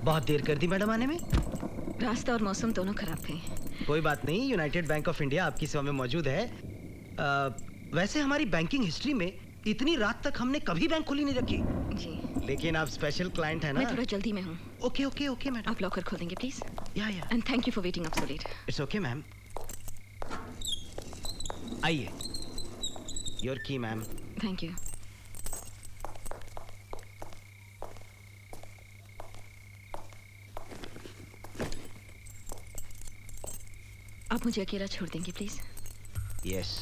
बहुत देर कर दी मैडम आने में। रास्ता और मौसम दोनों खराब थे। कोई बात नहीं, यूनाइटेड बैंक ऑफ इंडिया आपकी सेवा में मौजूद है। वैसे हमारी बैंकिंग हिस्ट्री में इतनी रात तक हमने कभी बैंक खुली नहीं रखी जी। लेकिन आप स्पेशल क्लाइंट है ना। मैं थोड़ा जल्दी में हूँ। Okay okay okay madam. आप लॉकर खोल देंगे प्लीज। या and thank you for waiting up so let. It's okay ma'am. आइए। योर की मैम। Thank you. आप मुझे अकेला छोड़ देंगे प्लीज। यस।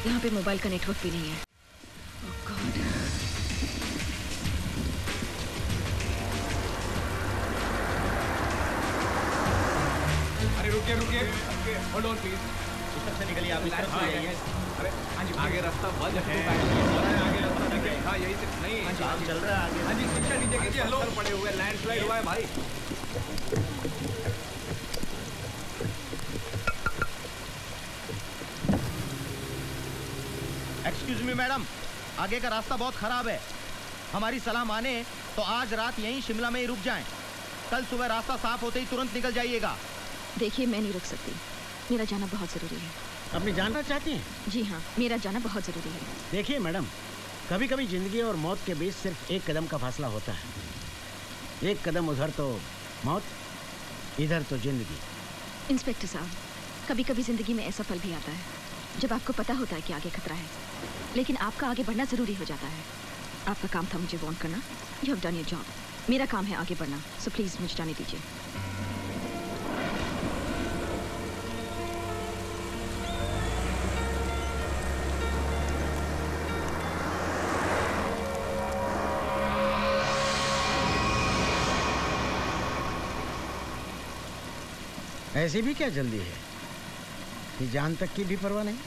यहाँ पे मोबाइल का नेटवर्क भी नहीं है। Oh God. अरे रुकिए रुकिए, होल्ड ऑन प्लीज। इस तरफ से निकलिए आप, इस तरफ से जाइए। अरे हाँ जी, आगे रास्ता बंद है। आगे रास्ता देखिए। हाँ यही से नहीं, काम चल रहा है आगे। हाँ जी, शिक्षा नीचे कीजिए। हेलो, पड़े हुए लैंडस्लाइड हुआ है भाई। एक्सक्यूज मी मैडम, आगे का रास्ता बहुत खराब है। हमारी सलाह माने तो आज रात यहीं शिमला में ही रुक जाएं। कल सुबह रास्ता साफ होते ही तुरंत निकल जाइएगा। देखिए मैं नहीं रुक सकती, मेरा जाना बहुत जरूरी है। अपनी जानना चाहती हैं? जी हाँ, मेरा जाना बहुत जरूरी है। देखिए मैडम, कभी कभी जिंदगी और मौत के बीच सिर्फ एक कदम का फासला होता है। एक कदम उधर तो मौत, इधर तो जिंदगी। इंस्पेक्टर साहब, कभी कभी जिंदगी में ऐसा पल भी आता है जब आपको पता होता है कि आगे खतरा है, लेकिन आपका आगे बढ़ना जरूरी हो जाता है। आपका काम था मुझे वार्न करना। You have done your job. मेरा काम है आगे बढ़ना, सो प्लीज मुझे जाने दीजिए। ऐसी भी क्या जल्दी है कि जान तक की भी परवाह नहीं?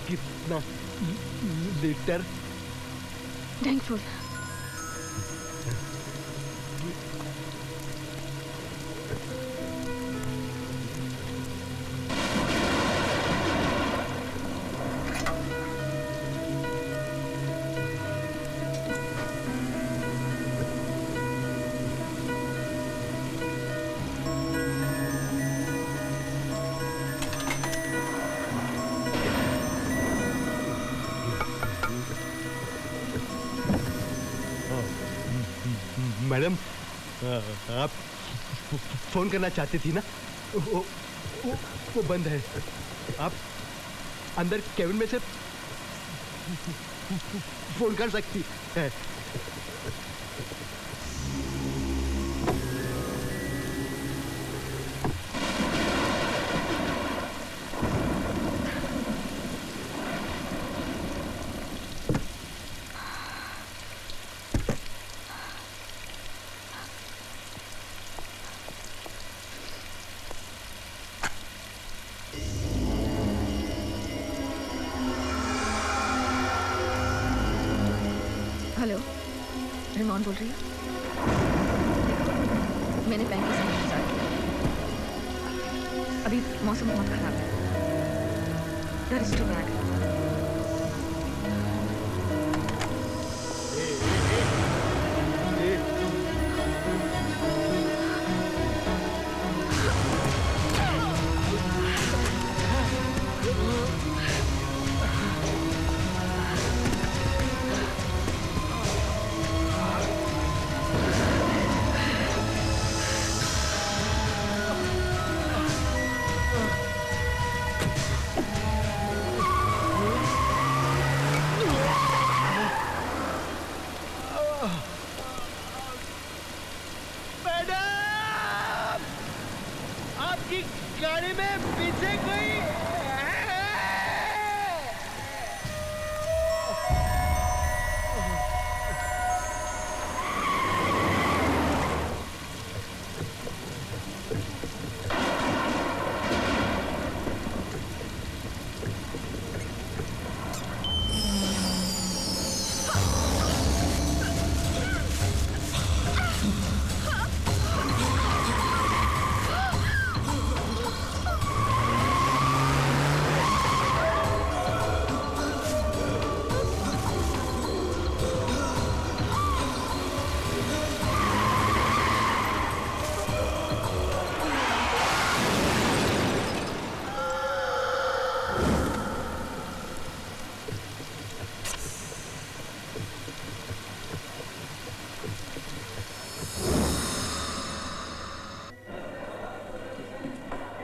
कितना लीटर? थैंकफुल। मैडम, आप फोन करना चाहती थी ना? वो बंद है। आप अंदर केबिन में से फोन कर सकती है। हेलो, रिमोन बोल रही हूँ। मैंने बैंक के साथ इंतजार किया। अभी मौसम बहुत खराब है। That is too bad. गाड़ी में पीछे कोई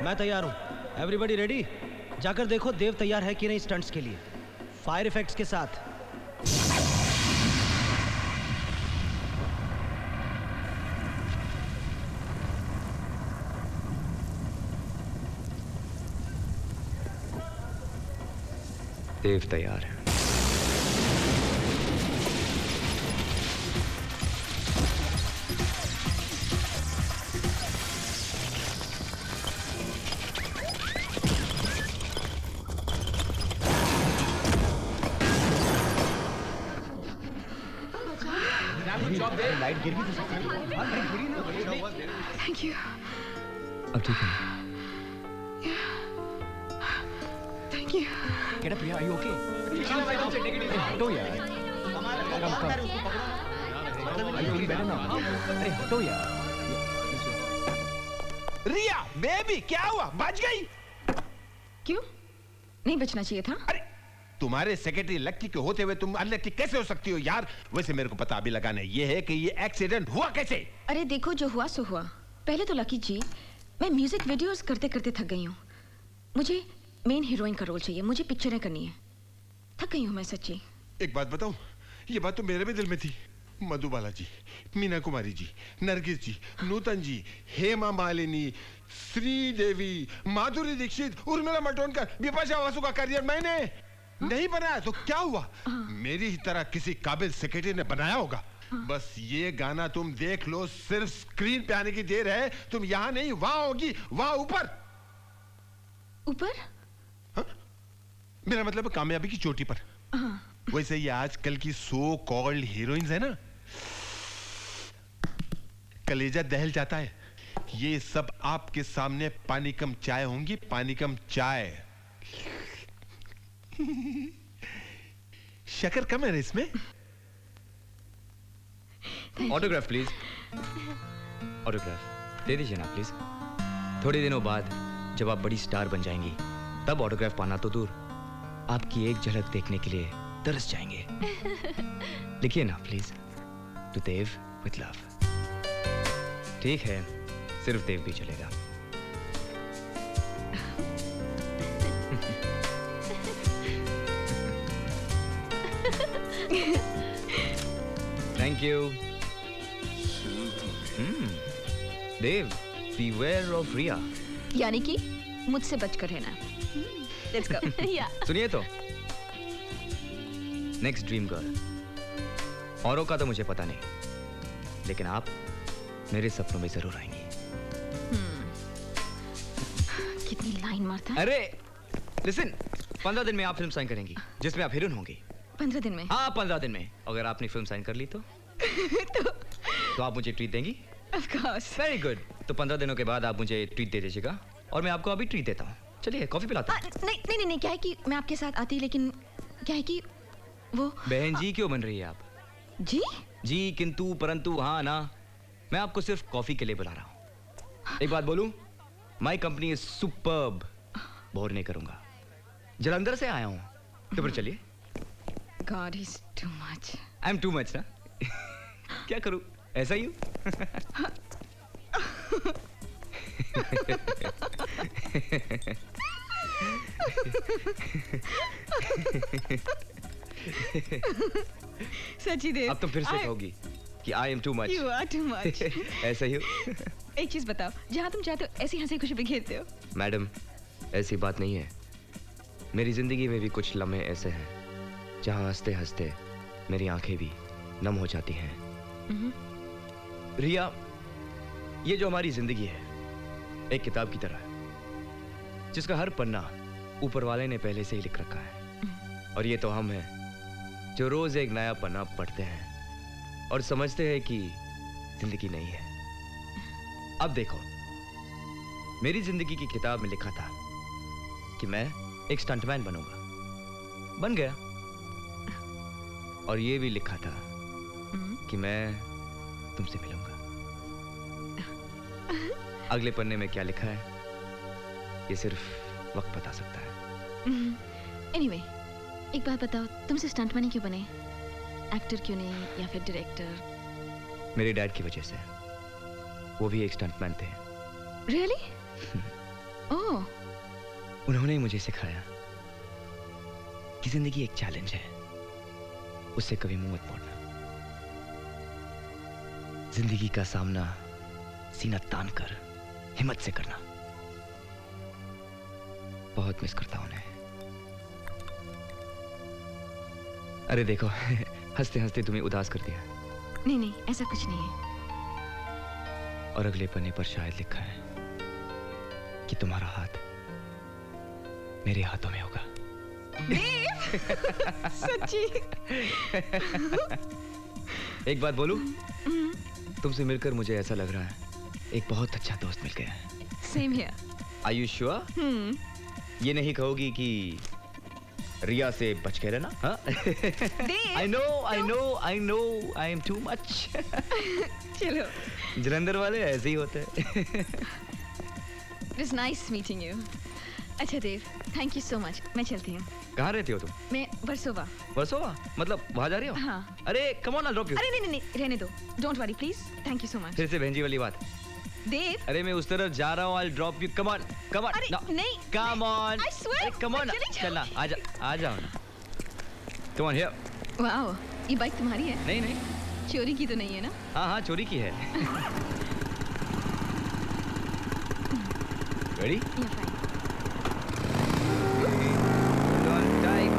मैं तैयार हूँ। Everybody ready? जाकर देखो देव तैयार है कि नहीं स्टंट्स के लिए, फायर इफेक्ट्स के साथ। देव तैयार है। लाइट गिर भी तो सकती है। Thank you. अब ठीक है। Thank you. Get up, Priya. Are you okay? हटो यार। Come. Are you feeling better now? अरे हटो यार। रिया बेबी क्या हुआ, बच गई? क्यों? नहीं बचना चाहिए था? अरे तुम्हारे सेक्रेटरी लक्की के होते हुए तुम अनलक्की कैसे हो सकती हो यार? वैसे मेरे को पता अभी लगाना ये है कि ये एक्सीडेंट हुआ कैसे? अरे देखो, जो हुआ सो हुआ। पहले तो लकी जी, मैं म्यूजिक वीडियोस करते करते थक गई हूँ। मुझे मेन हीरोइन का रोल चाहिए, मुझे पिक्चरें करनी है। थक गई हूँ मैं सच्ची। एक बात बताऊं, ये बात तो मेरे भी दिल में थी। मधुबाला जी, मीना कुमारी जी, नरगिस जी, नूतन जी, हेमा मालिनी, श्रीदेवी, माधुरी दीक्षित, उर्मिला मातोंडकर, बिपाशा बासु का करियर मैंने नहीं बनाया तो क्या हुआ? मेरी ही तरह किसी काबिल सेक्रेटरी ने बनाया होगा। बस ये गाना तुम देख लो, सिर्फ स्क्रीन पे आने की देर है। तुम यहाँ नहीं, वहां होगी, वहां ऊपर। ऊपर? मेरा मतलब कामयाबी की चोटी पर। वैसे ये आजकल की सो कॉल्ड हीरोइंस है ना, कलेजा दहल जाता है। ये सब आपके सामने पानी कम चाय होंगी, पानी कम चाय। शक्कर कम है इसमें। Autograph please. ऑटोग्राफ दे दीजिए ना प्लीज। थोड़े दिनों बाद जब आप बड़ी स्टार बन जाएंगी, तब ऑटोग्राफ पाना तो दूर, आपकी एक झलक देखने के लिए तरस जाएंगे। लिखिए ना please, to Dev with love. ठीक है, सिर्फ देव भी चलेगा। Thank you. Dev, beware of Riya. यानी कि मुझसे बचकर रहना। Let's go. सुनिए तो, नेक्स्ट ड्रीम गर्ल। औरों का तो मुझे पता नहीं, लेकिन आप मेरे सपनों में जरूर आएंगी। कितनी लाइन मारता है। अरे लिसन, 15 दिन में आप फिल्म साइन करेंगी जिसमें आप हीरोइन होंगी। 15 दिन में। हाँ 15 दिन में। अगर आपने फिल्म साइन कर ली तो तो आप मुझे ट्रीट देंगी? Of course. Very good. तो 15 दिनों के बाद आप मुझे ट्रीट दे दीजिएगा और मैं आपको अभी ट्रीट देता हूँ। चलिए कॉफी पिलाता हूँ। नहीं नहीं नहीं, क्या है कि मैं आपके साथ आती, लेकिन क्या है कि वो बहन जी क्यों बन रही है आप? जी जी किंतु परंतु हाँ ना, मैं आपको सिर्फ कॉफी के लिए बुला रहा हूँ। एक बात बोलूं, my company is superb. Bore नहीं करूंगा। जलंधर से आया हूँ, तो फिर चलिए। God, he's too much. I am too much ना। क्या करूं, ऐसा ही हूँ। सच्ची देव, अब तो फिर से कहोगी कि I am too much. You are too much. ऐसा ही हूँ। एक चीज बताओ, जहाँ तुम चाहते हो ऐसी हंसी खुशी बिखेरते हो। मैडम ऐसी बात नहीं है। मेरी जिंदगी में भी कुछ लम्हे ऐसे हैं जहाँ हंसते हंसते मेरी आंखें भी नम हो जाती हैं। रिया, ये जो हमारी जिंदगी है एक किताब की तरह है, जिसका हर पन्ना ऊपर वाले ने पहले से ही लिख रखा है। और ये तो हम हैं जो रोज एक नया पन्ना पढ़ते हैं और समझते हैं कि जिंदगी नहीं है। अब देखो, मेरी जिंदगी की किताब में लिखा था कि मैं एक स्टंटमैन बनूंगा, बन गया। और ये भी लिखा था कि मैं तुमसे मिलूंगा। अगले पन्ने में क्या लिखा है ये सिर्फ वक्त बता सकता है। Anyway, एक बात बताओ, तुमसे स्टंटमैन ही क्यों बने? एक्टर क्यों नहीं, या फिर डायरेक्टर? मेरे डैड की वजह से। वो भी एक स्टंटमैन थे। Really? ओह, उन्होंने ही मुझे सिखाया कि जिंदगी एक चैलेंज है, उससे कभी मुंह मत मोड़ना। जिंदगी का सामना सीना तान कर हिम्मत से करना। बहुत मिस करता हूं उन्हें। अरे देखो, हंसते हंसते तुम्हें उदास कर दिया। नहीं नहीं, ऐसा कुछ नहीं है। और अगले पन्ने पर शायद लिखा है कि तुम्हारा हाथ मेरे हाथों में होगा। सच्ची? एक बात बोलूं, तुमसे मिलकर मुझे ऐसा लग रहा है एक बहुत अच्छा दोस्त मिल गया है। Same here. Are you sure? ये नहीं कहोगी कि रिया से बच के रहना? हाँ? I know, I am too much. चलो। जलंधर वाले ऐसे ही होते हैं। It was nice meeting you. अच्छा देव, थैंक यू सो मच। मैं चलती हूँ। कहाँ रहती हो तुम? मैं वर्सोवा। वर्सोवा? मतलब वहाँ जा रही हो? हाँ। अरे come on, I'll drop you. अरे नहीं नहीं नहीं, रहने दो। Don't worry please. Thank you so much. फिर से बहन जी वाली बात। देव, अरे मैं उस तरफ जा रहा हूँ, I'll drop you. Come on. अरे नहीं। Come on. I swear. अरे come on. चले जाओ। चलना, आ जाओ ना। Come on here. वाओ, ये बाइक तुम्हारी है? नहीं। चोरी की तो नहीं है ना? हाँ चोरी की है। Ready? Yeah, fine. Hold on tight.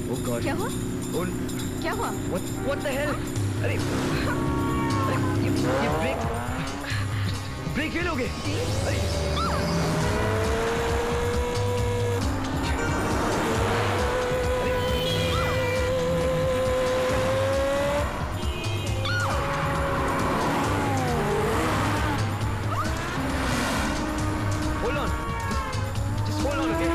Oh God. क्या हुआ? क्या हुआ? What the hell? अरे ये ब्रेक फेल हो गए। Hold on. Just hold on, okay?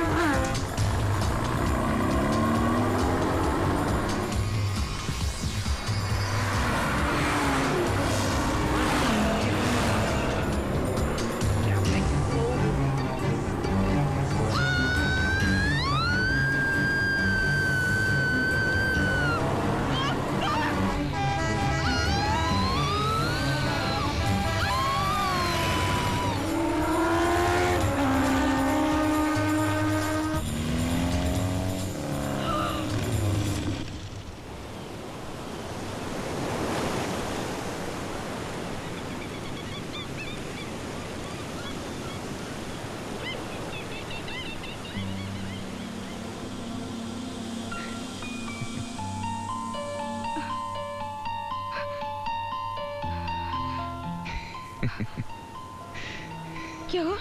क्या हुआ?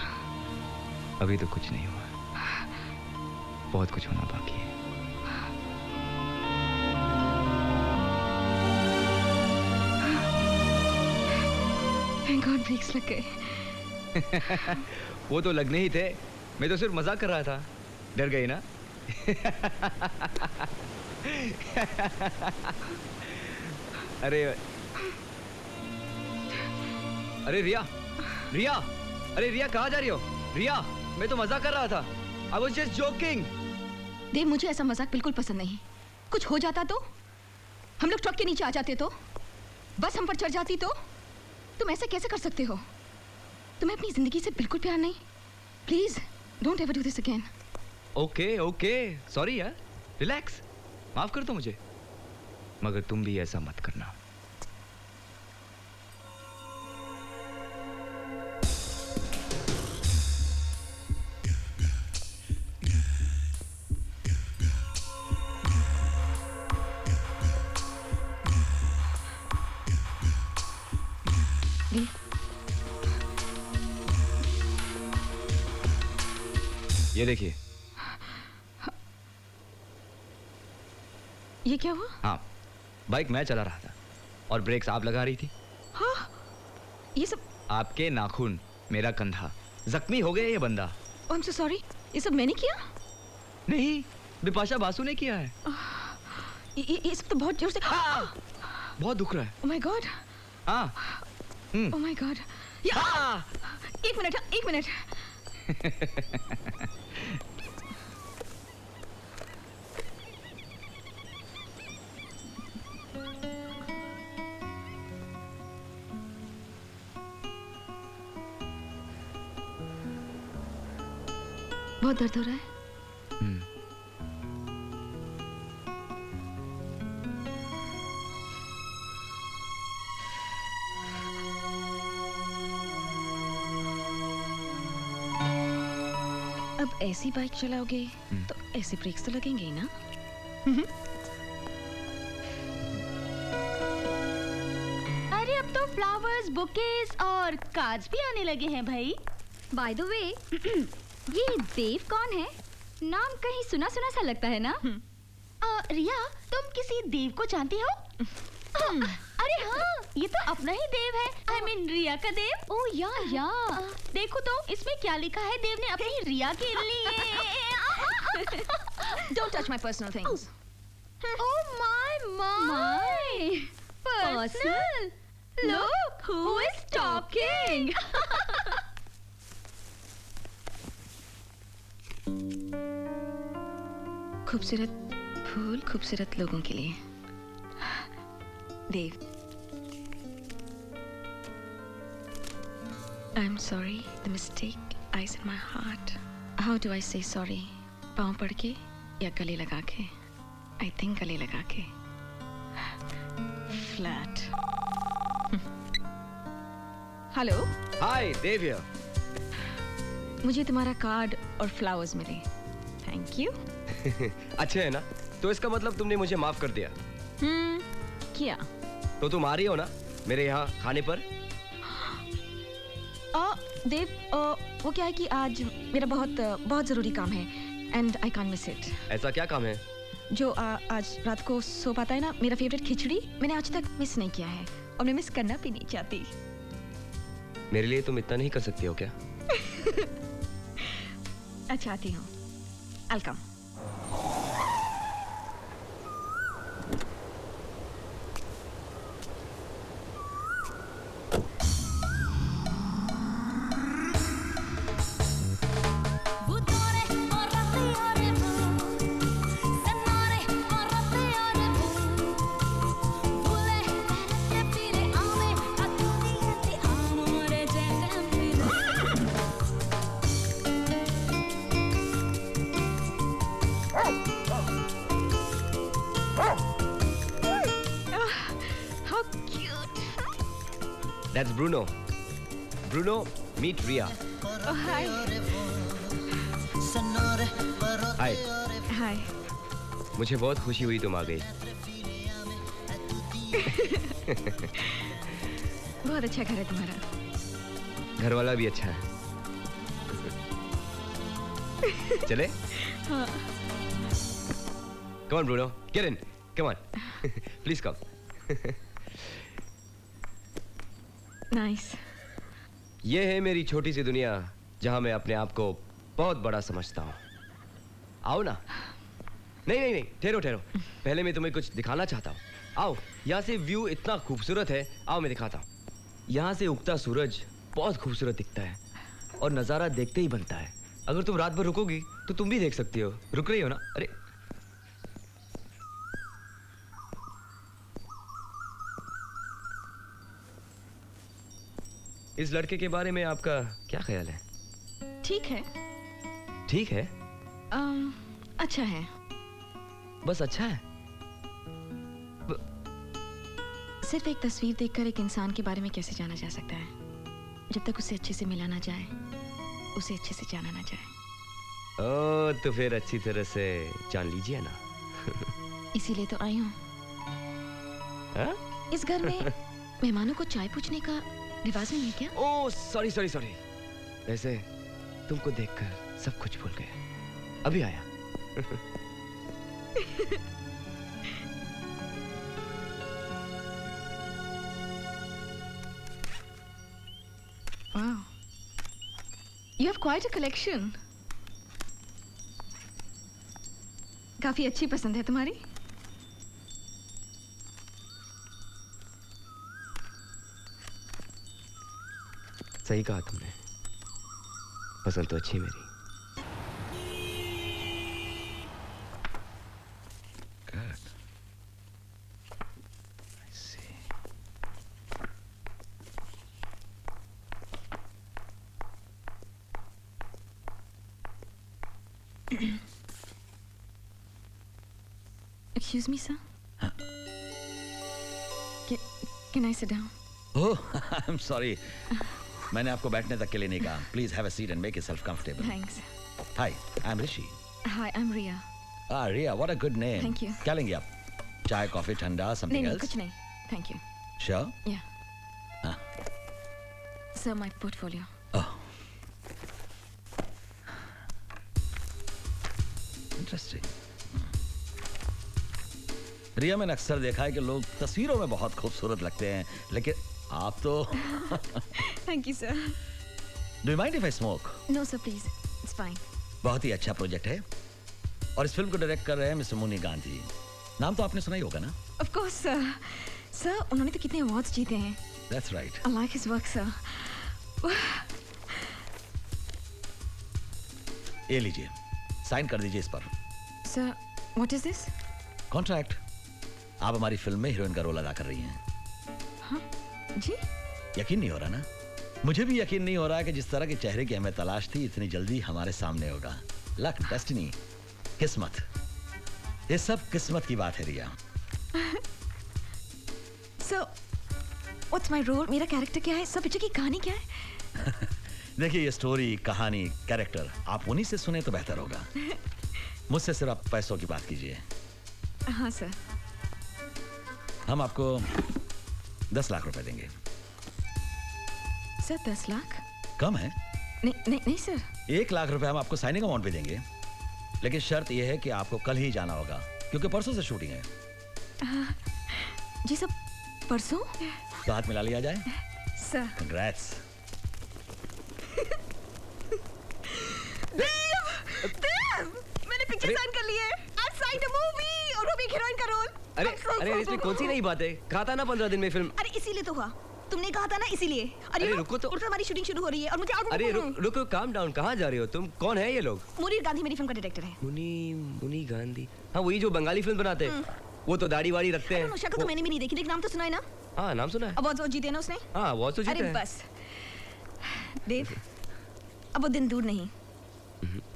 अभी तो कुछ नहीं हुआ, बहुत कुछ होना बाकी है। Thank God ब्रेक्स लग गए। वो तो लगने ही थे, मैं तो सिर्फ मजाक कर रहा था। डर गई ना? अरे अरे रिया, रिया, अरे रिया कहाँ जा रही हो? रिया, मैं तो मजाक कर रहा था। I was just joking. देव, मुझे ऐसा मजाक बिल्कुल पसंद नहीं। कुछ हो जाता तो? हम लोग ट्रक के नीचे आ जाते तो? बस हम पर चढ़ जाती तो? तुम ऐसे कैसे कर सकते हो? तुम्हें अपनी जिंदगी से बिल्कुल प्यार नहीं? Please don't ever do this again. Okay okay, sorry यार, रिलैक्स, माफ कर दो मुझे, मगर तुम भी ऐसा मत करना। ये देखिए। ये क्या हुआ? हाँ, बाइक मैं चला रहा था और ब्रेक्स आप लगा रही थी। हाँ, ये सब आपके नाखून, मेरा कंधा, जख्मी हो गया ये बंदा। आई एम सो सॉरी, ये सब मैंने किया? नहीं, बिपाशा बासु ने किया है। ये सब तो बहुत जोर से। बहुत दुख रहा है। Oh my god. हाँ। Oh my god. एक मिनट, एक मिनट। बहुत दर्द हो रहा है? अब ऐसी बाइक चलाओगे तो ऐसे ब्रेक्स तो लगेंगे ही ना? अरे अब तो फ्लावर्स, बुकेज और कार्ड्स भी आने लगे हैं भाई। बाय द वे, ये देव कौन है? नाम कहीं सुना सुना सा लगता है ना? रिया, तुम किसी देव को जानती हो? अरे हाँ, ये तो अपना ही देव है। I mean रिया का देव। ओह या। देखो तो इसमें क्या लिखा है देव ने अपनी रिया के लिए। Don't touch my personal things. Oh my Personal? Look who is talking. खूबसूरत फूल खूबसूरत लोगों के लिए। देव, I'm sorry, the mistake lies in my heart. How do I say sorry? पाँव पड़ के या गले लगा के? I think गले लगा के। Flat. Hello. Hi, Dev here. मुझे तुम्हारा कार्ड और फ्लावर्स मिले। Thank you. अच्छे है ना? तो इसका मतलब तुमने मुझे माफ कर दिया। किया। तो तुम आ रही हो ना मेरे यहाँ खाने पर? देव, वो क्या है कि आज मेरा बहुत जरूरी काम है and I can't miss it. ऐसा क्या काम है? जो आज रात को सो पाता है ना, मेरा फेवरेट खिचड़ी मैंने आज तक मिस नहीं किया है और मैं मिस करना भी नहीं चाहती। मेरे लिए तुम इतना नहीं कर सकती हो क्या? अच्छा, आती हूँ। Welcome. That's Bruno. Bruno, meet Ria. Oh, hi. Hi. Hi. मुझे बहुत खुशी हुई तुम आ गई। बहुत अच्छा घर है तुम्हारा। घर वाला भी अच्छा है। चले? हाँ। Come on, Bruno. Get in. Come on. Please come. Nice. ये है मेरी छोटी सी दुनिया जहां मैं अपने आप को बहुत बड़ा समझता हूँ। आओ ना। नहीं, ठहरो। पहले मैं तुम्हें कुछ दिखाना चाहता हूँ। आओ, यहाँ से व्यू इतना खूबसूरत है। आओ मैं दिखाता हूँ। यहाँ से उगता सूरज बहुत खूबसूरत दिखता है और नज़ारा देखते ही बनता है। अगर तुम रात भर रुकोगी तो तुम भी देख सकती हो। रुक रही हो ना? अरे इस लड़के के बारे में आपका क्या ख्याल है? ठीक है। ठीक है? अच्छा है। बस अच्छा है? सिर्फ एक तस्वीर देखकर एक इंसान के बारे में कैसे जाना जा सकता है? जब तक उसे अच्छे से मिला ना जाए, उसे अच्छे से जाना ना जाए। ओ, तो फिर अच्छी तरह से जान लीजिए ना। इसीलिए तो आई हूँ। इस घर में मेहमानों को चाय पूछने का रिवाज नहीं है क्या? ओह, सॉरी। वैसे तुमको देखकर सब कुछ भूल गए। अभी आया। Wow. You have quite a collection. काफी अच्छी पसंद है तुम्हारी। सही कहा तुमने। पसंद तो अच्छी मेरी। Excuse me, sir. Can I sit down? Oh, I'm sorry. मैंने आपको बैठने तक के लिए नहीं कहा. Please have a seat and make yourself comfortable. Thanks. Hi, I'm Rishi. Hi, I'm Ria. Ah, Ria, what a good name. Thank you. क्या लेंगे आप? चाय, कॉफी, ठंडा, something नहीं, else? कुछ नहीं. Thank you. Sure? Yeah. हाँ. Sir, my portfolio. Oh. Interesting. रिया, मैंने अक्सर देखा है कि लोग तस्वीरों में बहुत खूबसूरत लगते हैं, लेकिन आप तो Thank you, sir. Do you mind if I smoke? No, sir, please. It's fine. बहुत ही अच्छा प्रोजेक्ट है और इस फिल्म को डायरेक्ट कर रहे हैं मिस्टर मुनी गांधी। नाम तो आपने सुना ही होगा ना? Of course, sir. Sir, उन्होंने तो कितने अवार्ड्स जीते हैं। That's right. I like his work, sir. ये लीजिए, साइन कर दीजिए इस पर। Sir, what is this? Contract. आप हमारी फिल्म में हीरोइन का रोल अदा कर रही हैं। हाँ, जी? यकीन नहीं हो रहा ना? मुझे भी यकीन नहीं हो रहा कि जिस तरह के चेहरे की हमें तलाश थी इतनी जल्दी हमारे सामने होगा। लक, डेस्टिनी, किस्मत, ये सब किस्मत की बात है रिया। So, what's my role? मेरा कैरेक्टर क्या है? सब पिक्चर की कहानी क्या है? देखिए, ये स्टोरी, कहानी, कैरेक्टर आप उन्हीं से सुने तो बेहतर होगा। मुझसे सिर्फ आप पैसों की बात कीजिए। हाँ सर। हम आपको 10 लाख रुपए देंगे। सर 10 लाख? कम है? नहीं सर। 1 लाख रुपए हम आपको साइनिंग अमाउंट भी देंगे, लेकिन शर्त यह है कि आपको कल ही जाना होगा क्योंकि परसों से शूटिंग है। जी सर, परसों? तो हाथ मिला लिया जाए। सर। कंग्रेट्स। मैंने पिक्चर साइन कर ली है। I've signed a movie और वो भी हीरोइन का रोल। अरे इसमें कौन सी नई बात है? कहा था ना 15 दिन में फिल्म। अरे इसीलिए तो हुआ। तुमने कहा था ना इसीलिए। अरे रुको तो। हमारी शूटिंग शुरू हो रही है और मुझे अरे रुको, काम डाउन। कहाँ जा रहे हो तुम? कौन है ये लोग? मुनीर गांधी मेरी फिल्म का डायरेक्टर है। मुनी गांधी? हाँ, वही जो बंगाली फिल्म बनाते हैं। वो तो दाढ़ी वाड़ी रखते हैं। शक्ल तो मैंने भी नहीं देखी, लेकिन नाम तो सुना है ना? हाँ, नाम सुना है। अवार्ड जीते ना उसने? हाँ, अवार्ड तो जीते हैं। अरे बस देव, अब वो दिन दूर नहीं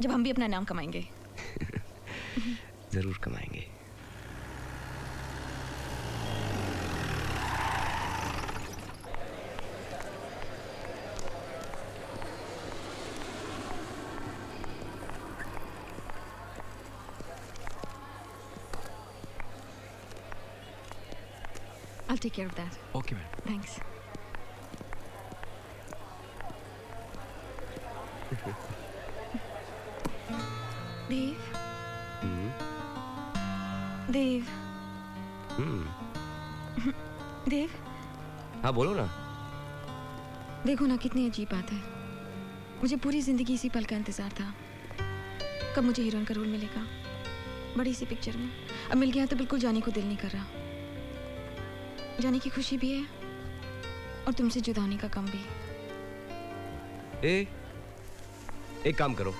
जब हम भी अपना नाम कमाएंगे। जरूर कमाएंगे। I'll take care of that. Okay, man. Thanks. देव देव देव। हाँ बोलो ना। देखो ना कितनी अजीब बात है, मुझे पूरी जिंदगी इसी पल का इंतजार था, कब मुझे हीरोइन का रोल मिलेगा बड़ी सी पिक्चर में। अब मिल गया तो बिल्कुल जाने को दिल नहीं कर रहा। जाने की खुशी भी है और तुमसे जुदा होने का गम भी। एक काम करो,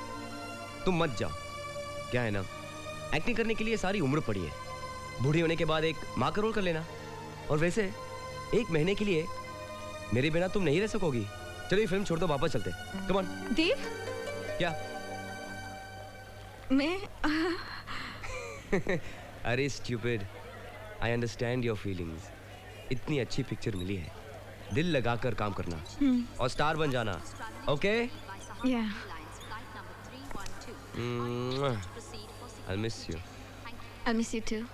तुम मत जाओ। क्या है ना, एक्टिंग करने के लिए सारी उम्र पड़ी है, बूढ़ी होने के बाद एक माँ का रोल कर लेना। और वैसे 1 महीने के लिए मेरे बिना तुम नहीं रह सकोगी। चलो ये फिल्म छोड़ दो, वापस चलते। Come on. देव। क्या? मैं अरे stupid, I understand your feelings. इतनी अच्छी पिक्चर मिली है, दिल लगाकर काम करना और स्टार बन जाना। ओके? या। I'll miss you. I'll miss you too.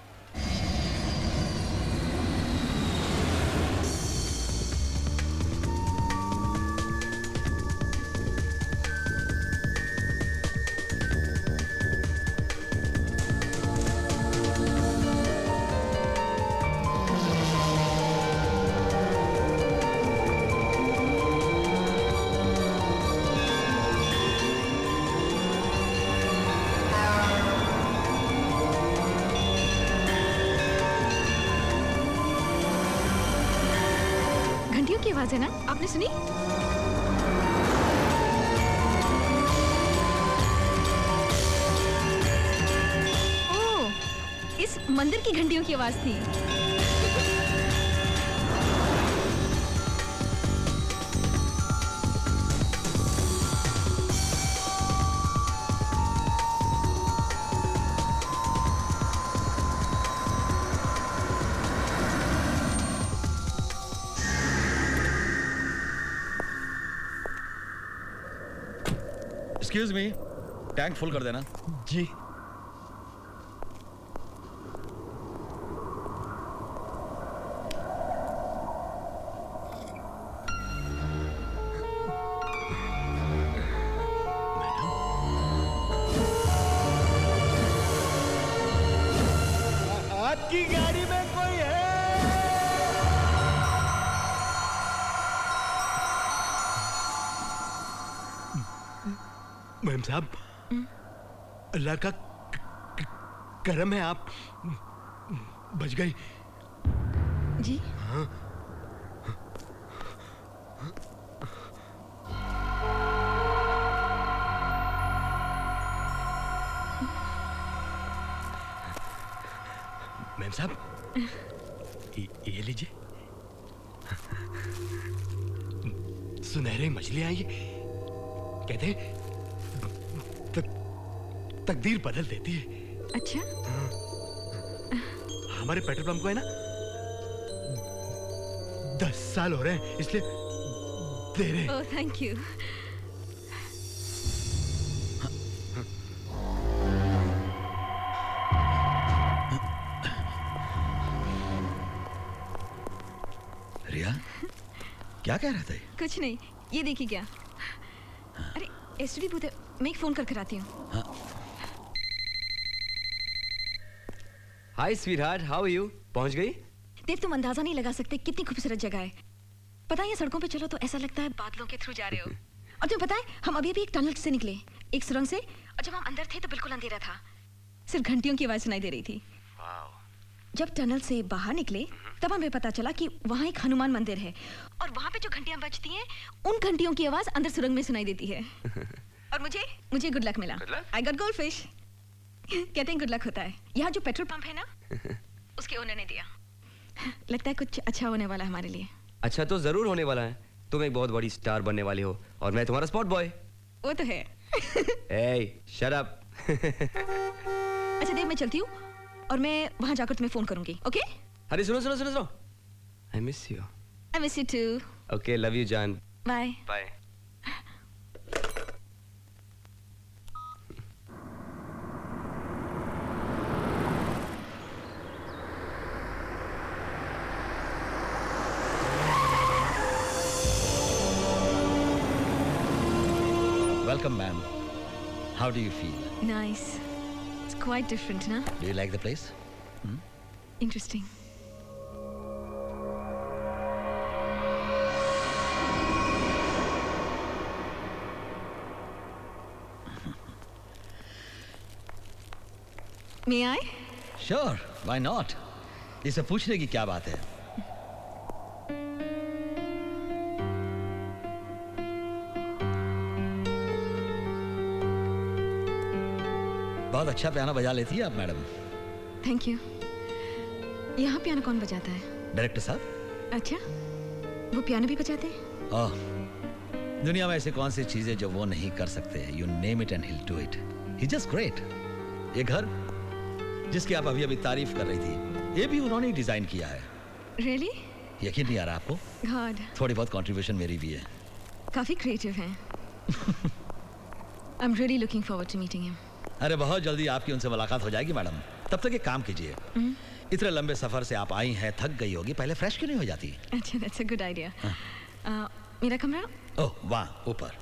आवाज है ना, आपने सुनी? ओह, इस मंदिर की घंटियों की आवाज थी। एक्सक्यूज मी, टैंक फुल कर देना। जी। आपकी गाड़ी में कोई है? मैम साहब, अल्लाह का करम है, आप बच गई। जी? हाँ। मैम साहब, ये लीजिए, सुनहरी मछलियां ये कहते हैं तकदीर बदल देती है। अच्छा? हमारे पेट्रोल पंप को है ना 10 साल हो रहे हैं, इसलिए दे रहे। ओह, थैंक यू। रिया, क्या कह रहा था? कुछ नहीं, ये देखिए क्या। अरे एसटीडी बूथ है, मैं एक फोन करके आती हूँ। हाय स्वीटहार्ट, हाउ आर यू? पहुंच गई? देव, तुम अंदाजा नहीं लगा सकते कितनी खूबसूरत जगह है। पता है, ये सड़कों पे चलो तो ऐसा लगता है बादलों के थ्रू जा रहे हो। और तुम्हें पता है, हम अभी एक टनल से निकले, एक सुरंग से, और जब हम अंदर थे तो बिल्कुल अंधेरा था, सिर्फ घंटियों की आवाज सुनाई दे रही थी। जब टनल से बाहर निकले तब हमें पता चला कि वहाँ एक हनुमान मंदिर है, और वहाँ पे जो घंटियां बजती हैं, उन घंटियों की आवाज अंदर सुरंग में सुनाई देती है। और मुझे गुड लक मिला। I got gold fish. कहते हैं गुड लक होता है। यहाँ जो पेट्रोल पंप है ना, उसके ओनर ने दिया। लगता है कुछ अच्छा होने वाला है हमारे लिए। अच्छा तो जरूर होने वाला है। तुम एक बहुत बड़ी स्टार बनने वाली हो और मैं तुम्हारा स्पॉट बॉय। वो तो है। ए, शट अप। अच्छा देव, मैं चलती हूँ और मैं वहाँ जाकर तुम्हें फोन करूंगी, ओके? अरे सुनो। I miss you. I miss you too. Okay, love you, Jan. Bye. Bye. Welcome ma'am. How do you feel? Nice. It's quite different, na? Do you like the place? Interesting. May I? Sure, why not? इसे पूछने की क्या बात है? बहुत अच्छा piano बजा लेती है आप मैडम। Thank you. यहाँ पियानो कौन बजाता है? डायरेक्टर साहब। अच्छा, वो पियानो भी बजाते हैं? ओह, दुनिया में ऐसे कौन सी चीजें जो वो नहीं कर सकते? You name it and he'll do it. He's just great. ये घर जिसकी आप अभी तारीफ कर रही थी, ये भी उन्होंने ही डिजाइन किया है। Really? यकीन नहीं आ रहा आपको? God. थोड़ी बहुत कंट्रीब्यूशन मेरी भी है। काफी क्रिएटिव हैं। I'm really looking forward to meeting him. अरे बहुत जल्दी आपकी उनसे मुलाकात हो जाएगी मैडम। तब तक एक काम कीजिए, इतने लंबे सफर से आप आई हैं, थक गई होगी, पहले फ्रेश क्यों नहीं हो जाती? अच्छा, that's a good idea. मेरा कमरा? ओह वाह, ऊपर।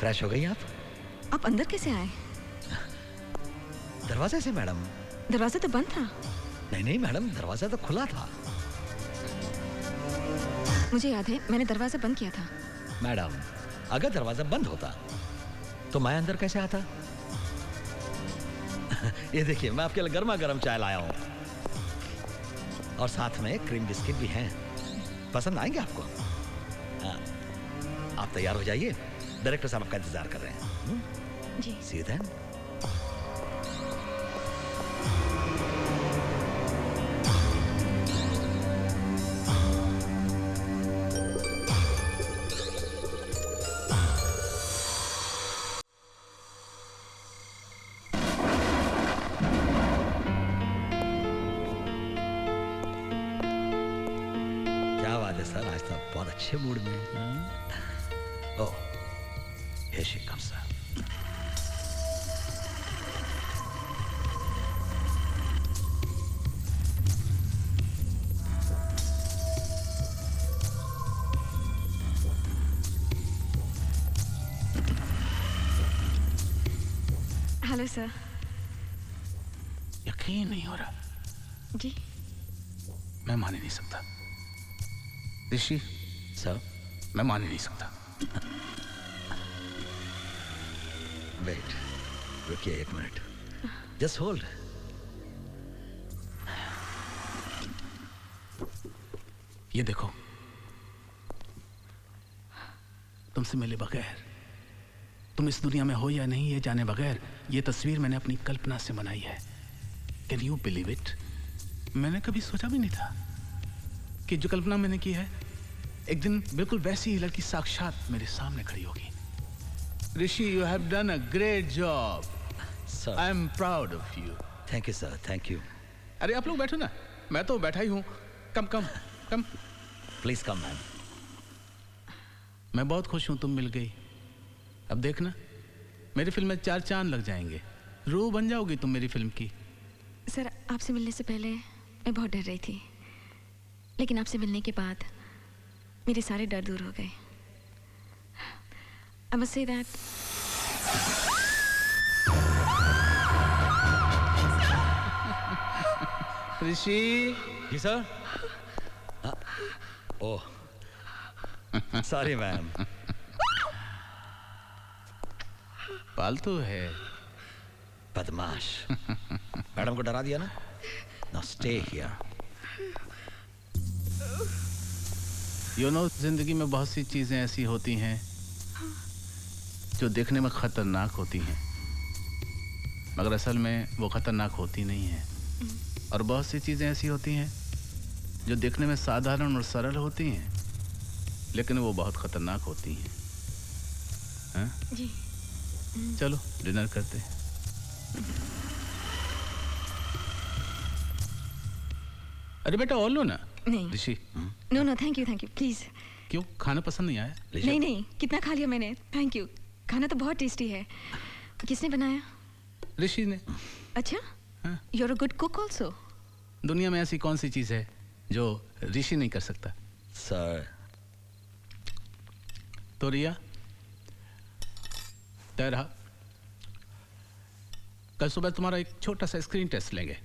फ्रेश हो गई आप अंदर कैसे आए? दरवाजे से मैडम। दरवाजा तो बंद था। नहीं नहीं मैडम, दरवाजा तो खुला था। मुझे याद है, मैंने दरवाजा बंद किया था। मैडम, अगर दरवाजा बंद होता तो मैं अंदर कैसे आता? ये देखिए, मैं आपके लिए गर्मा गर्म चाय लाया हूँ और साथ में क्रीम बिस्किट भी हैं। पसंद आएंगे आपको? आप तैयार हो जाइए, डायरेक्टर साहब आपका इंतजार कर रहे हैं। जी। See you then. क्या बात है सर, आज तो बहुत अच्छे मूड में हैं। ओह, here she comes, sir. Hello sir. यकीन नहीं हो रहा। जी। मैं मान ही नहीं सकता। ऋषि सर, मैं मान ही नहीं सकता। वेट, रुकिए एक मिनट, जस्ट होल्ड। ये देखो, तुमसे मिले बगैर, तुम इस दुनिया में हो या नहीं ये जाने बगैर, ये तस्वीर मैंने अपनी कल्पना से बनाई है। Can you believe it? मैंने कभी सोचा भी नहीं था कि जो कल्पना मैंने की है एक दिन बिल्कुल वैसी ही लड़की साक्षात मेरे सामने खड़ी होगी। ऋषि, you have done a great job. Sir. I am proud of you. Thank you, sir. Thank you. अरे आप लोग बैठो ना, मैं तो बैठा ही हूँ। कम कम कम। Please come, ma'am. मैं बहुत खुश हूँ तुम मिल गई। अब देखना, मेरी फिल्म में 4 चांद लग जाएंगे। रूह बन जाओगी तुम मेरी फिल्म की। सर, आपसे मिलने से पहले मैं बहुत डर रही थी, लेकिन आपसे मिलने के बाद मेरे सारे डर दूर हो गए। I must say that. Rishi. जी सर। Oh, sorry ma'am. फालतू है। बदमाश। मैडम को डरा दिया ना? Now stay here. जिंदगी में बहुत सी चीजें ऐसी होती हैं जो देखने में खतरनाक होती हैं, मगर असल में वो खतरनाक होती नहीं है। और बहुत सी चीजें ऐसी होती हैं जो देखने में साधारण और सरल होती हैं, लेकिन वो बहुत खतरनाक होती हैं। हाँ? जी। चलो डिनर करते हैं। अरे बेटा और लो ना। नहीं Rishi. No no thank you please. क्यों, खाना पसंद नहीं आया? नहीं कितना खा लिया मैंने, थैंक यू। खाना तो बहुत टेस्टी है। किसने बनाया? ऋषि ने। अच्छा, you are a good cook also. दुनिया में ऐसी कौन सी चीज है जो ऋषि नहीं कर सकता? सर। तो रिया तय रहा, कल सुबह तुम्हारा एक छोटा सा स्क्रीन टेस्ट लेंगे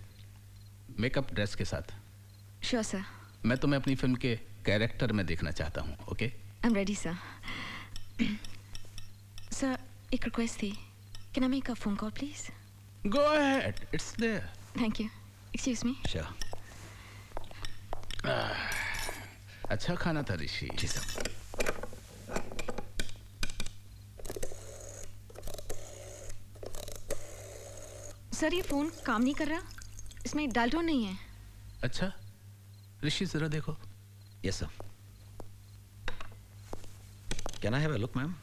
मेकअप ड्रेस के साथ। Sure sir. मैं तुम्हें अपनी फिल्म के कैरेक्टर में देखना चाहता हूँ। Okay? I am ready sir. Sir एक रिक्वेस्ट थी, can I make a phone call please? Go ahead, it's there. Thank you. Excuse me. Sure. अच्छा खाना था ऋषि। जी सर। सर ये फोन काम नहीं कर रहा, इसमें डायल टोन नहीं है। अच्छा ऋषि जरा देखो। Yes sir. Can I have a look ma'am?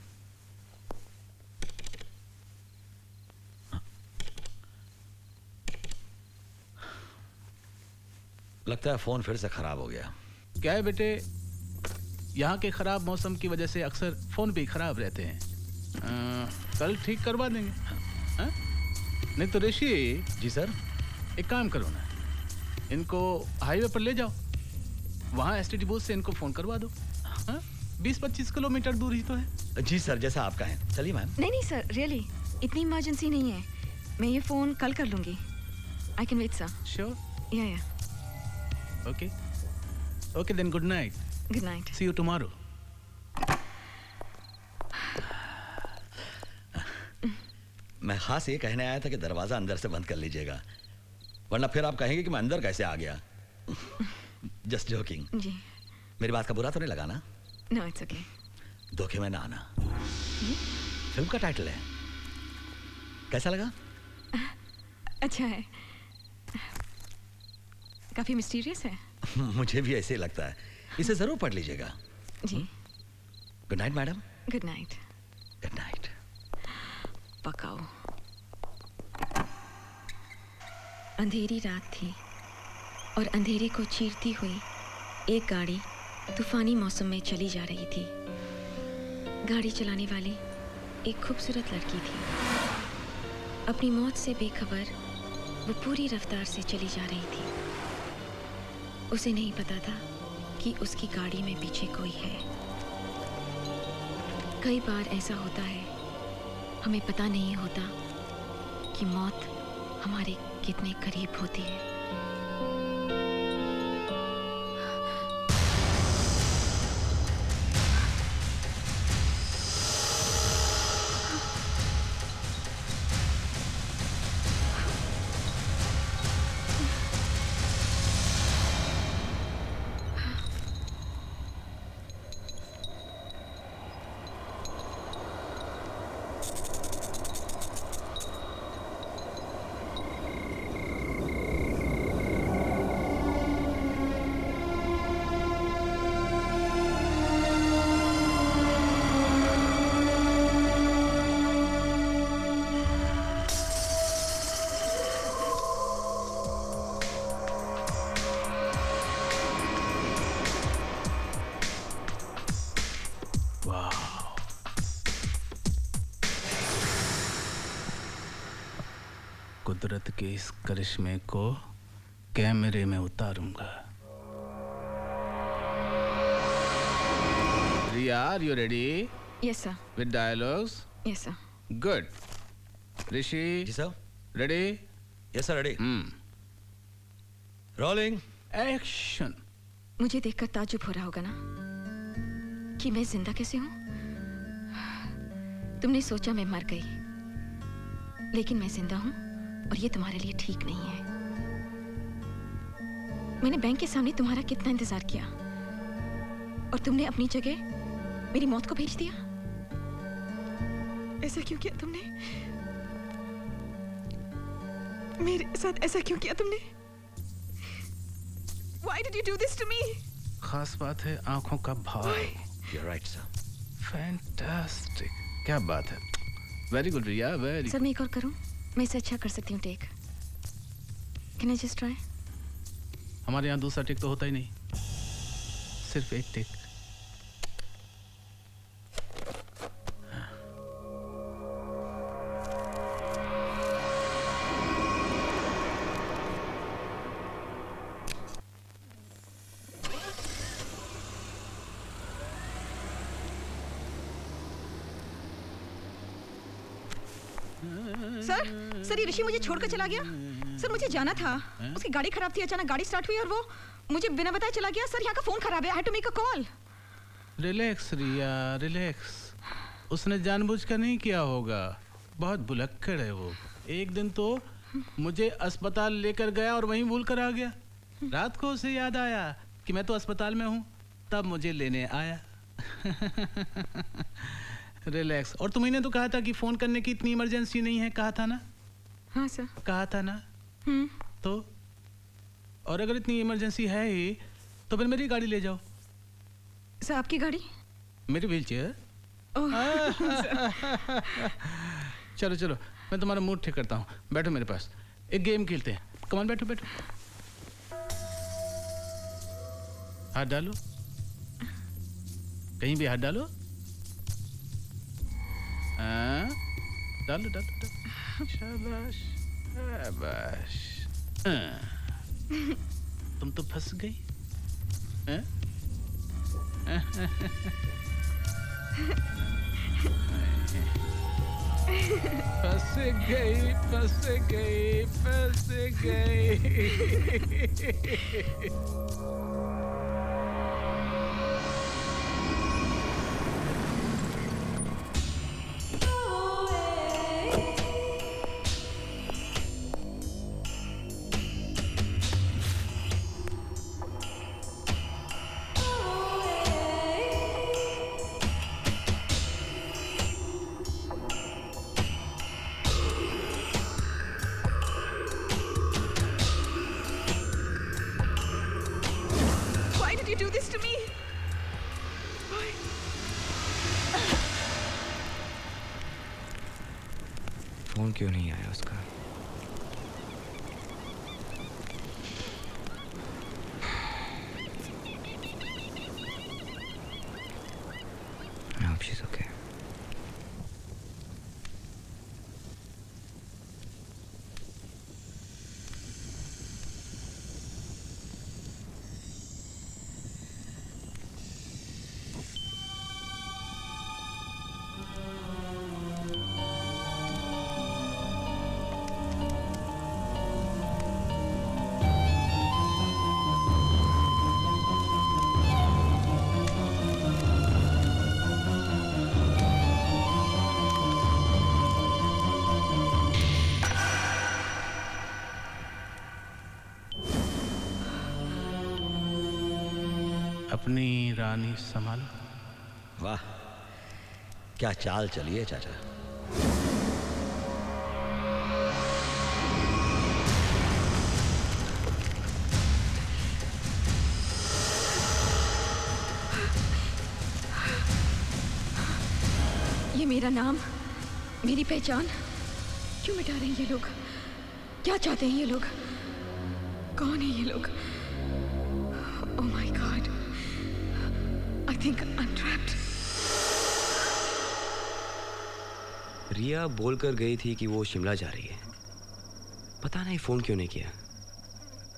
लगता है फोन फिर से खराब हो गया। क्या है बेटे, यहाँ के खराब मौसम की वजह से अक्सर फोन भी खराब रहते हैं। कल ठीक करवा देंगे। हाँ? नहीं तो ऋषि। जी सर। एक काम करो ना, इनको हाईवे पर ले जाओ, वहाँ एसटीडी बूथ से इनको फोन करवा दो। 20-25 किलोमीटर दूर ही तो है। जी सर, जैसा आप कहें। चलिए मैम। नहीं सर, रियली इतनी इमरजेंसी नहीं है, मैं ये फोन कल कर लूंगी। I can wait sir. Sure? या okay okay then, good night. Good night. See you tomorrow. मैं खास ये कहने आया था कि दरवाजा अंदर से बंद कर लीजिएगा, वरना फिर आप कहेंगे कि मैं अंदर कैसे आ गया। Just joking. जी। मेरी बात का बुरा तो नहीं लगा ना? No it's okay. धोखे में ना आना। फिल्म का टाइटल है, कैसा लगा? अच्छा है, काफी मिस्टीरियस है। मुझे भी ऐसे ही लगता है, इसे जरूर पढ़ लीजिएगा। जी। Good night madam. Good night. Good night. पकाओ। अंधेरी रात थी और अंधेरे को चीरती हुई एक गाड़ी तूफानी मौसम में चली जा रही थी। गाड़ी चलाने वाली एक खूबसूरत लड़की थी। अपनी मौत से बेखबर वो पूरी रफ्तार से चली जा रही थी। उसे नहीं पता था कि उसकी गाड़ी में पीछे कोई है। कई बार ऐसा होता है, हमें पता नहीं होता कि मौत हमारे कितने करीब होती है। कुदरत के इस करिश्मे को कैमरे में उतारूंगा। Riya, are you ready? Yes sir. With dialogues? Yes sir. Good. Rishi? जी sir. Ready? Yes sir, ready. Rolling action. मुझे देखकर ताज्जुब हो रहा होगा ना कि मैं जिंदा कैसे हूं। तुमने सोचा मैं मर गई, लेकिन मैं जिंदा हूं और ये तुम्हारे लिए ठीक नहीं है। मैंने बैंक के सामने तुम्हारा कितना इंतजार किया और तुमने अपनी जगह मेरी मौत को भेज दिया। ऐसा क्यों किया तुमने? मेरे साथ ऐसा क्यों किया तुमने? Why did you do this to me? खास बात है आंखों का भाव। You're right, sir. फैंटास्टिक, क्या बात है। वेरी गुड रिया, वेरी। सर मैं एक और करूं? मैं इसे अच्छा कर सकती हूँ take. Can I just try? हमारे यहाँ दूसरा टेक तो होता ही नहीं, सिर्फ एक टेक। सर ये ऋषि मुझे छोड़कर चला गया। सर मुझे जाना था, उसकी गाड़ी खराब थी, अचानक गाड़ी स्टार्ट हुई और वो मुझे बिना बताए चला गया। सर यहाँ का फोन खराब है, I had to make a call. Relax Riya, relax. उसने जानबूझकर नहीं किया होगा, बहुत भुलक्कड़ है वो। एक दिन तो मुझे अस्पताल लेकर गया और वहीं भूल कर आ गया। रात को उसे याद आया कि मैं तो अस्पताल में हूँ, तब मुझे लेने आया। रिलैक्स। और तुम्हें तो कहा था कि फोन करने की इतनी इमरजेंसी नहीं है, कहा था ना? हाँ सर। कहा था ना? तो और अगर इतनी इमरजेंसी है ही तो फिर मेरी गाड़ी ले जाओ। सर आपकी गाड़ी? मेरी व्हील चेयर। चलो चलो मैं तुम्हारा मूड ठीक करता हूँ, बैठो मेरे पास, एक गेम खेलते हैं। कमान बैठो बैठो, हाथ डालो, कहीं भी हाथ डालो। डालो डालो डालो, शाबाश शाबाश। तुम तो फंस गई। फंस गई फंस गई फंस गई। फोन क्यों नहीं आया उसका? I hope she's okay. अपनी रानी संभालो। वाह क्या चाल चली है चाचा। ये मेरा नाम, मेरी पहचान क्यों मिटा रहे हैं ये लोग? क्या चाहते हैं ये लोग? कौन है ये लोग? Oh my God, I think I'm trapped. रिया बोलकर गई थी कि वो शिमला जा रही है, पता नहीं फोन क्यों नहीं किया।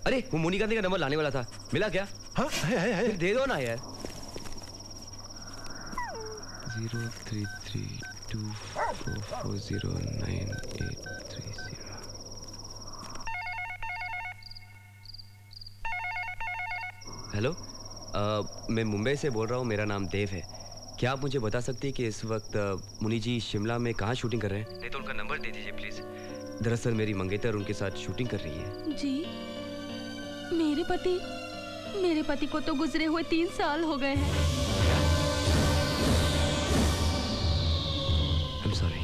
अरे वो मोनिका का नंबर लाने वाला था, मिला क्या? हाँ है। दे दो ना यार। 033244098830। हेलो, मैं मुंबई से बोल रहा हूँ, मेरा नाम देव है। क्या आप मुझे बता सकती हैं कि इस वक्त मुनि जी शिमला में कहाँ शूटिंग कर रहे हैं? नहीं तो उनका नंबर दे दीजिए प्लीज। दरअसल मेरी मंगेतर उनके साथ शूटिंग कर रही है। जी मेरे पति को तो गुजरे हुए 3 साल हो गए हैं। I'm sorry.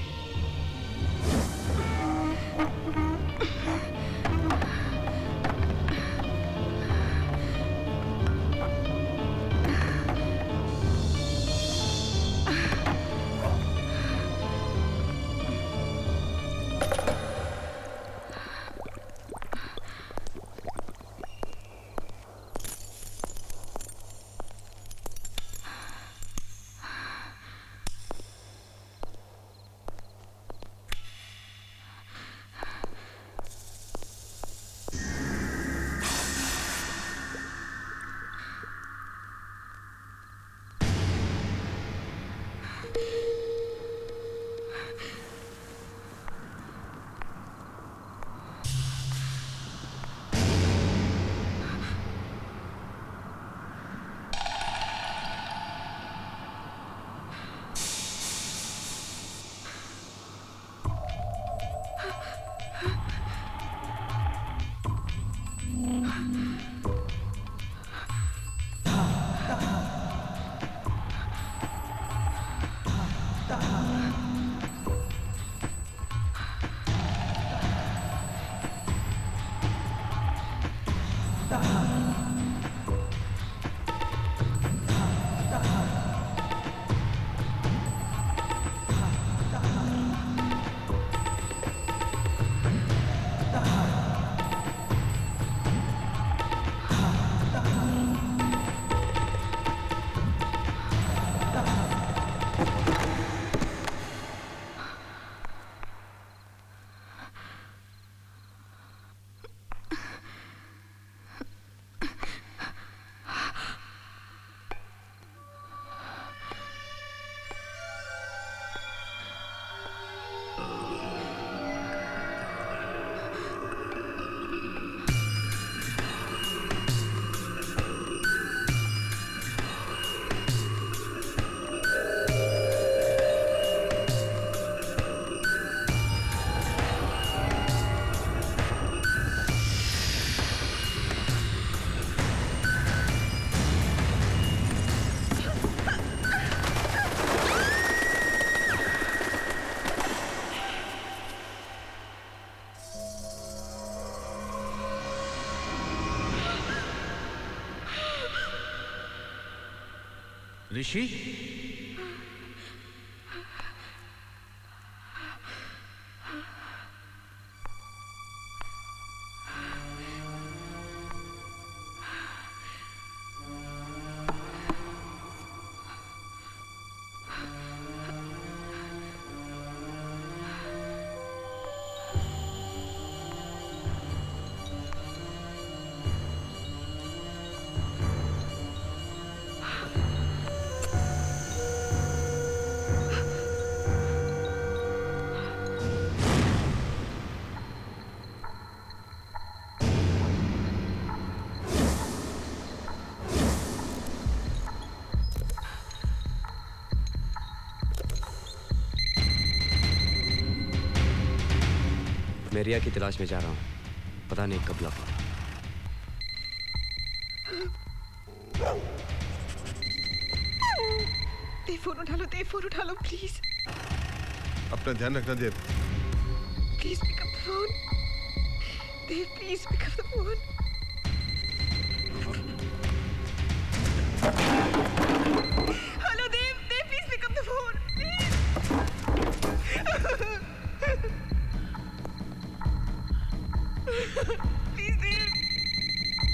ऋषि, मैं रिया की तलाश में जा रहा हूँ, पता नहीं कब लौटूं। देव फोन उठा लो प्लीज। अपना ध्यान रखना Dev. Please pick up the phone. Dev please pick up the phone. Hello Dev please pick up the phone please.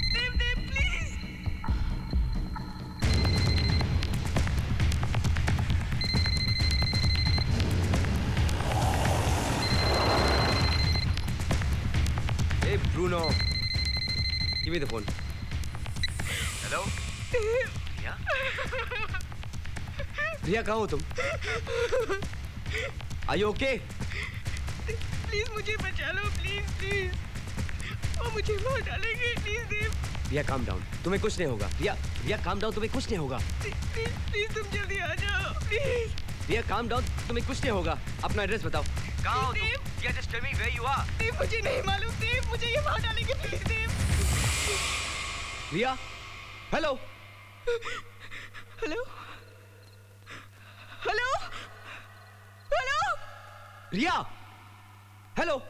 Dev please. Hey Bruno, give me the phone. Hello? Riya? Riya कहाँ हो तुम? Are you okay? प्लीज मुझे बचा लो please. वो मुझे मार डालेंगे please Dev. Riya calm down, तुम्हें कुछ नहीं होगा। रिया calm down, तुम्हें कुछ नहीं होगा। प्लीज तुम जल्दी आ जाओ प्लीज। रिया calm down, तुम्हें कुछ नहीं होगा। अपना एड्रेस बताओ। कहाँ हो तुम? रिया just tell me where you are. देव मुझे नहीं मालूम देव, मुझे ये मार डालेंगे please Dev. Riya, hello hello hello hello Riya, hello.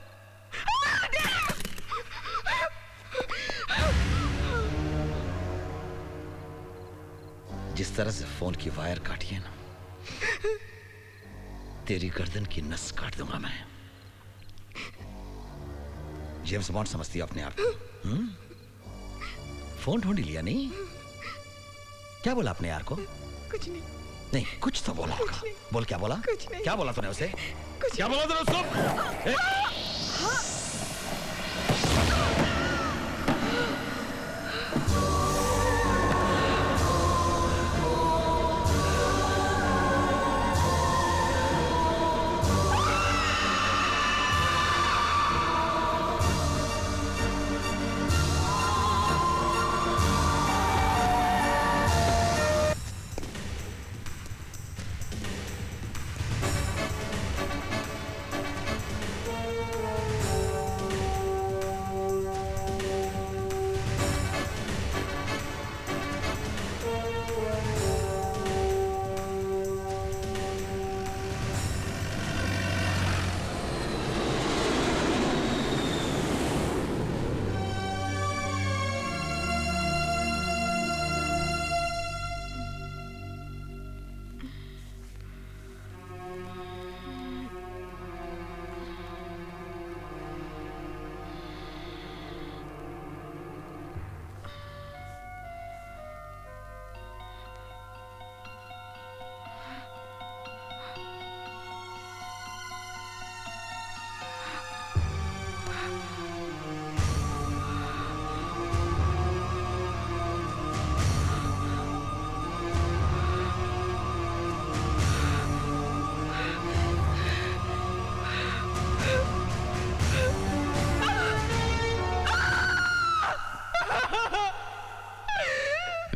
जिस तरह से फोन की वायर काटी है ना, तेरी गर्दन की नस काट दूंगा मैं। जेम्स बॉन्ड समझती है अपने आप को। फोन ढूंढ लिया नहीं? क्या बोला अपने यार को? कुछ नहीं। नहीं, कुछ तो बोला होगा। बोल, क्या बोला? कुछ नहीं। क्या बोला तूने उसे? क्या बोला तूने उसको?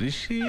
ऋषि,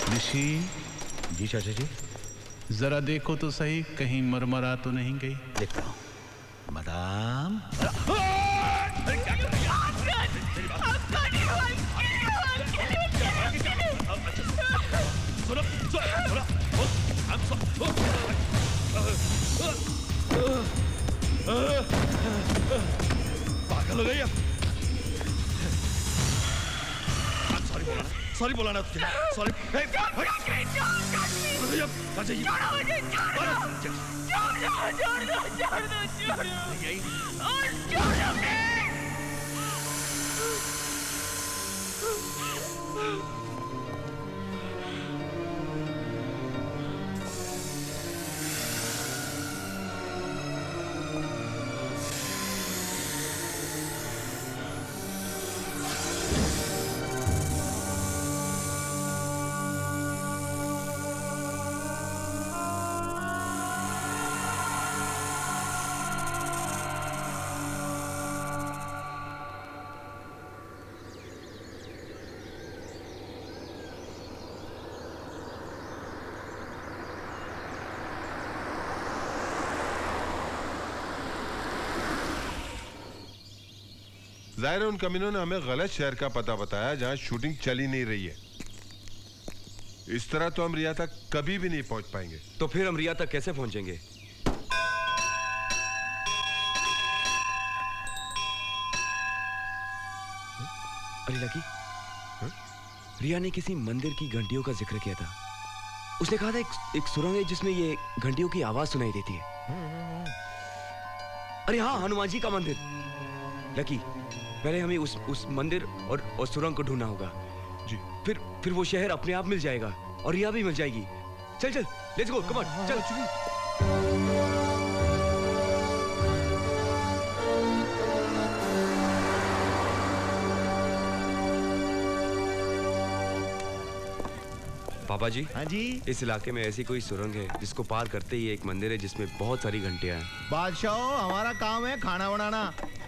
ऋषि। जी चाचा जी। जरा देखो तो सही, कहीं मरमरा तो नहीं गई? देखता हूँ। मदाम। पागल हो गई अब। सॉरी बोला ना तुझे। सॉरी। जाहिर है उन कमीनों ने हमें गलत शहर का पता बताया जहां शूटिंग चल ही नहीं रही है। इस तरह तो हम रिया तक कभी भी नहीं पहुंच पाएंगे। तो फिर हम रिया तक कैसे पहुंचेंगे? अरे लकी, रिया ने किसी मंदिर की घंटियों का जिक्र किया था। उसने कहा था एक सुरंग है जिसमें ये घंटियों की आवाज सुनाई देती है। अरे हाँ, हनुमान जी का मंदिर। लकी, पहले हमें उस मंदिर और सुरंग को ढूंढना होगा जी। फिर वो शहर अपने आप मिल जाएगा और रिया भी मिल जाएगी। चल चल, लेट्स गो, कम ऑन, चल। पापा जी। हाँ जी। इस इलाके में ऐसी कोई सुरंग है जिसको पार करते ही एक मंदिर है जिसमें बहुत सारी घंटियां हैं। बादशाह, हमारा काम है खाना बनाना,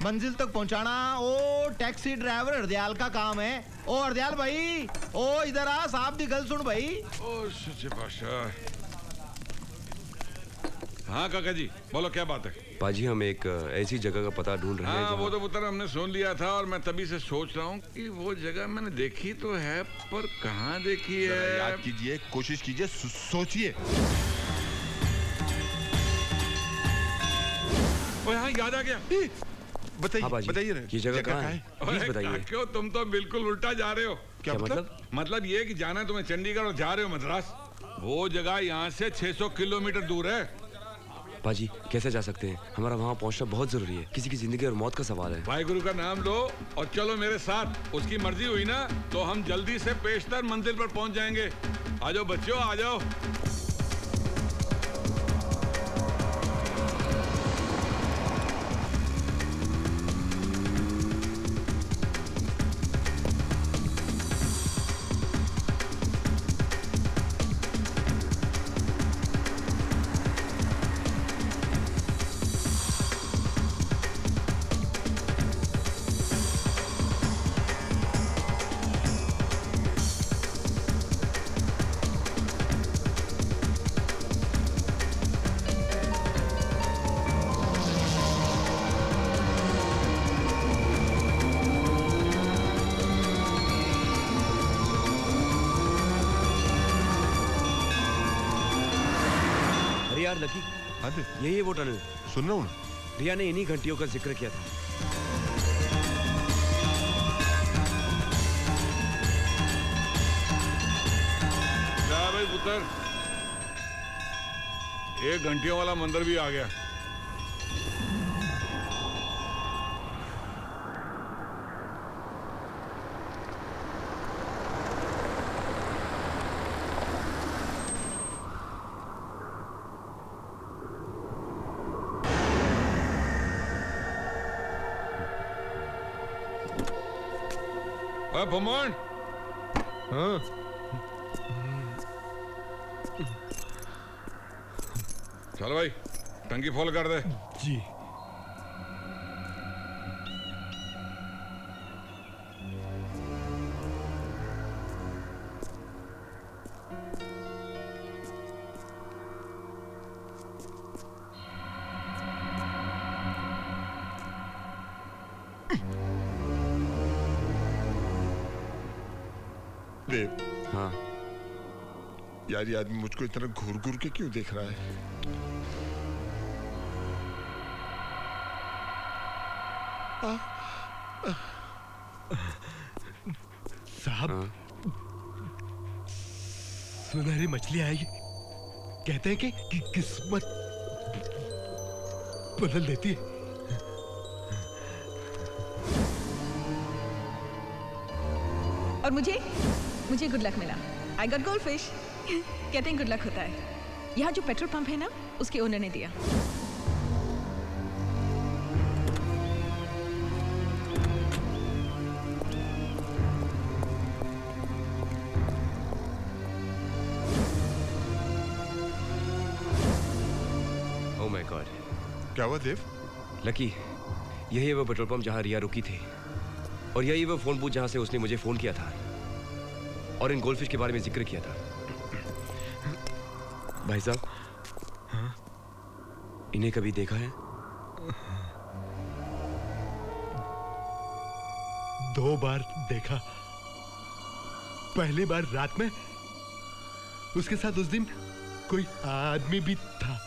मंजिल तक पहुंचाना। ओ टैक्सी ड्राइवर हरदयाल का काम है। ओ हरदयाल भाई, ओ इधर आ, साहब दी गल सुन भाई। ओ सच्चे बादशाह। हाँ काका जी, बोलो क्या बात है? पाजी, हम एक ऐसी जगह का पता ढूंढ रहे हैं। हाँ, वो तो पुत्र हमने सुन लिया था और मैं तभी से सोच रहा हूँ कि वो जगह मैंने देखी तो है, पर कहाँ देखी है? याद कीजिए, कोशिश कीजिए, सोचिए। ओ हाँ, याद आ गया। बताइए ये जगह कहाँ है? प्लीज बताइए। क्यों, तुम तो बिल्कुल उल्टा जा रहे हो। क्या मतलब? मतलब ये कि जाना तुम्हें चंडीगढ़ और जा रहे हो मद्रास। वो जगह यहाँ से 600 किलोमीटर दूर है। पाजी, कैसे जा सकते हैं? हमारा वहाँ पहुँचना बहुत जरूरी है। किसी की जिंदगी और मौत का सवाल है। भाई गुरु का नाम लो और चलो मेरे साथ। उसकी मर्जी हुई ना तो हम जल्दी से पेशतर मंजिल पर पहुँच जाएंगे। आ जाओ बच्चों, आ जाओ। लकी, यही है वो टनल। सुन रहा हूँ। रिया ने इन्हीं घंटियों का जिक्र किया था। क्या भाई पुत्र, एक घंटियों वाला मंदिर भी आ गया। भमोन। हाँ। चल भाई, टंकी फुल कर दे। जी। देव। हाँ यार, ये आदमी मुझको इतना घूर घूर के क्यों देख रहा है? साहब, सुनहरी मछली आएगी। कहते हैं कि किस्मत बदल देती है। और मुझे गुड लक मिला। I got gold fish. कहते हैं गुड लक होता है। यहाँ जो पेट्रोल पंप है ना, उसके ओनर ने दिया। ओह माय गॉड। क्या हुआ देव? लकी, यही है वो पेट्रोल पंप जहाँ रिया रुकी थी, और यही वो फोन बूथ जहाँ से उसने मुझे फोन किया था और इन गोल्डफिश के बारे में जिक्र किया था। भाई साहब, इन्हें कभी देखा है? 2 बार देखा। पहली बार रात में उसके साथ उस दिन कोई आदमी भी था।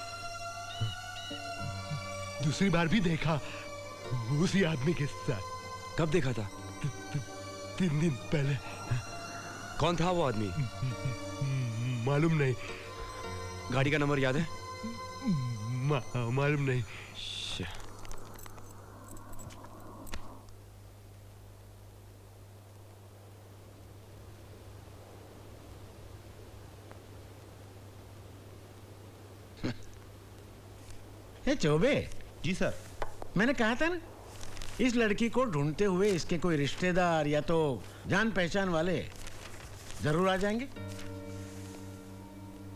दूसरी बार भी देखा उसी आदमी के साथ। कब देखा था? 3 दिन पहले। कौन था वो आदमी? मालूम नहीं। गाड़ी का नंबर याद है? मालूम नहीं। चौबे जी सर। मैंने कहा था ना, इस लड़की को ढूंढते हुए इसके कोई रिश्तेदार या तो जान पहचान वाले जरूर आ जाएंगे।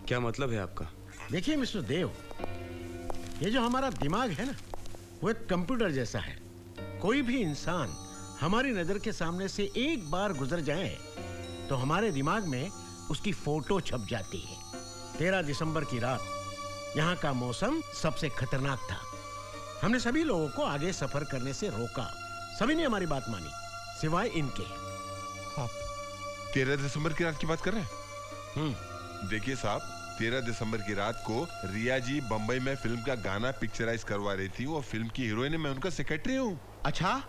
क्या मतलब है आपका? देखिए मिस्टर देव, ये जो हमारा दिमाग है ना, वो एक कंप्यूटर जैसा है। कोई भी इंसान हमारी नजर के सामने से एक बार गुजर जाए तो हमारे दिमाग में उसकी फोटो छप जाती है। 13 दिसंबर की रात यहाँ का मौसम सबसे खतरनाक था। हमने सभी लोगों को आगे सफर करने से रोका। सभी ने हमारी बात मानी, सिवाय इनके। आप 13 दिसंबर की रात की बात कर रहे हैं? देखिए साहब, 13 दिसंबर की रात को रिया जी बंबई में फिल्म का गाना पिक्चराइज करवा रही थी। वो फिल्म की हीरोइन है, मैं उनका सेक्रेटरी हूँ। अच्छा,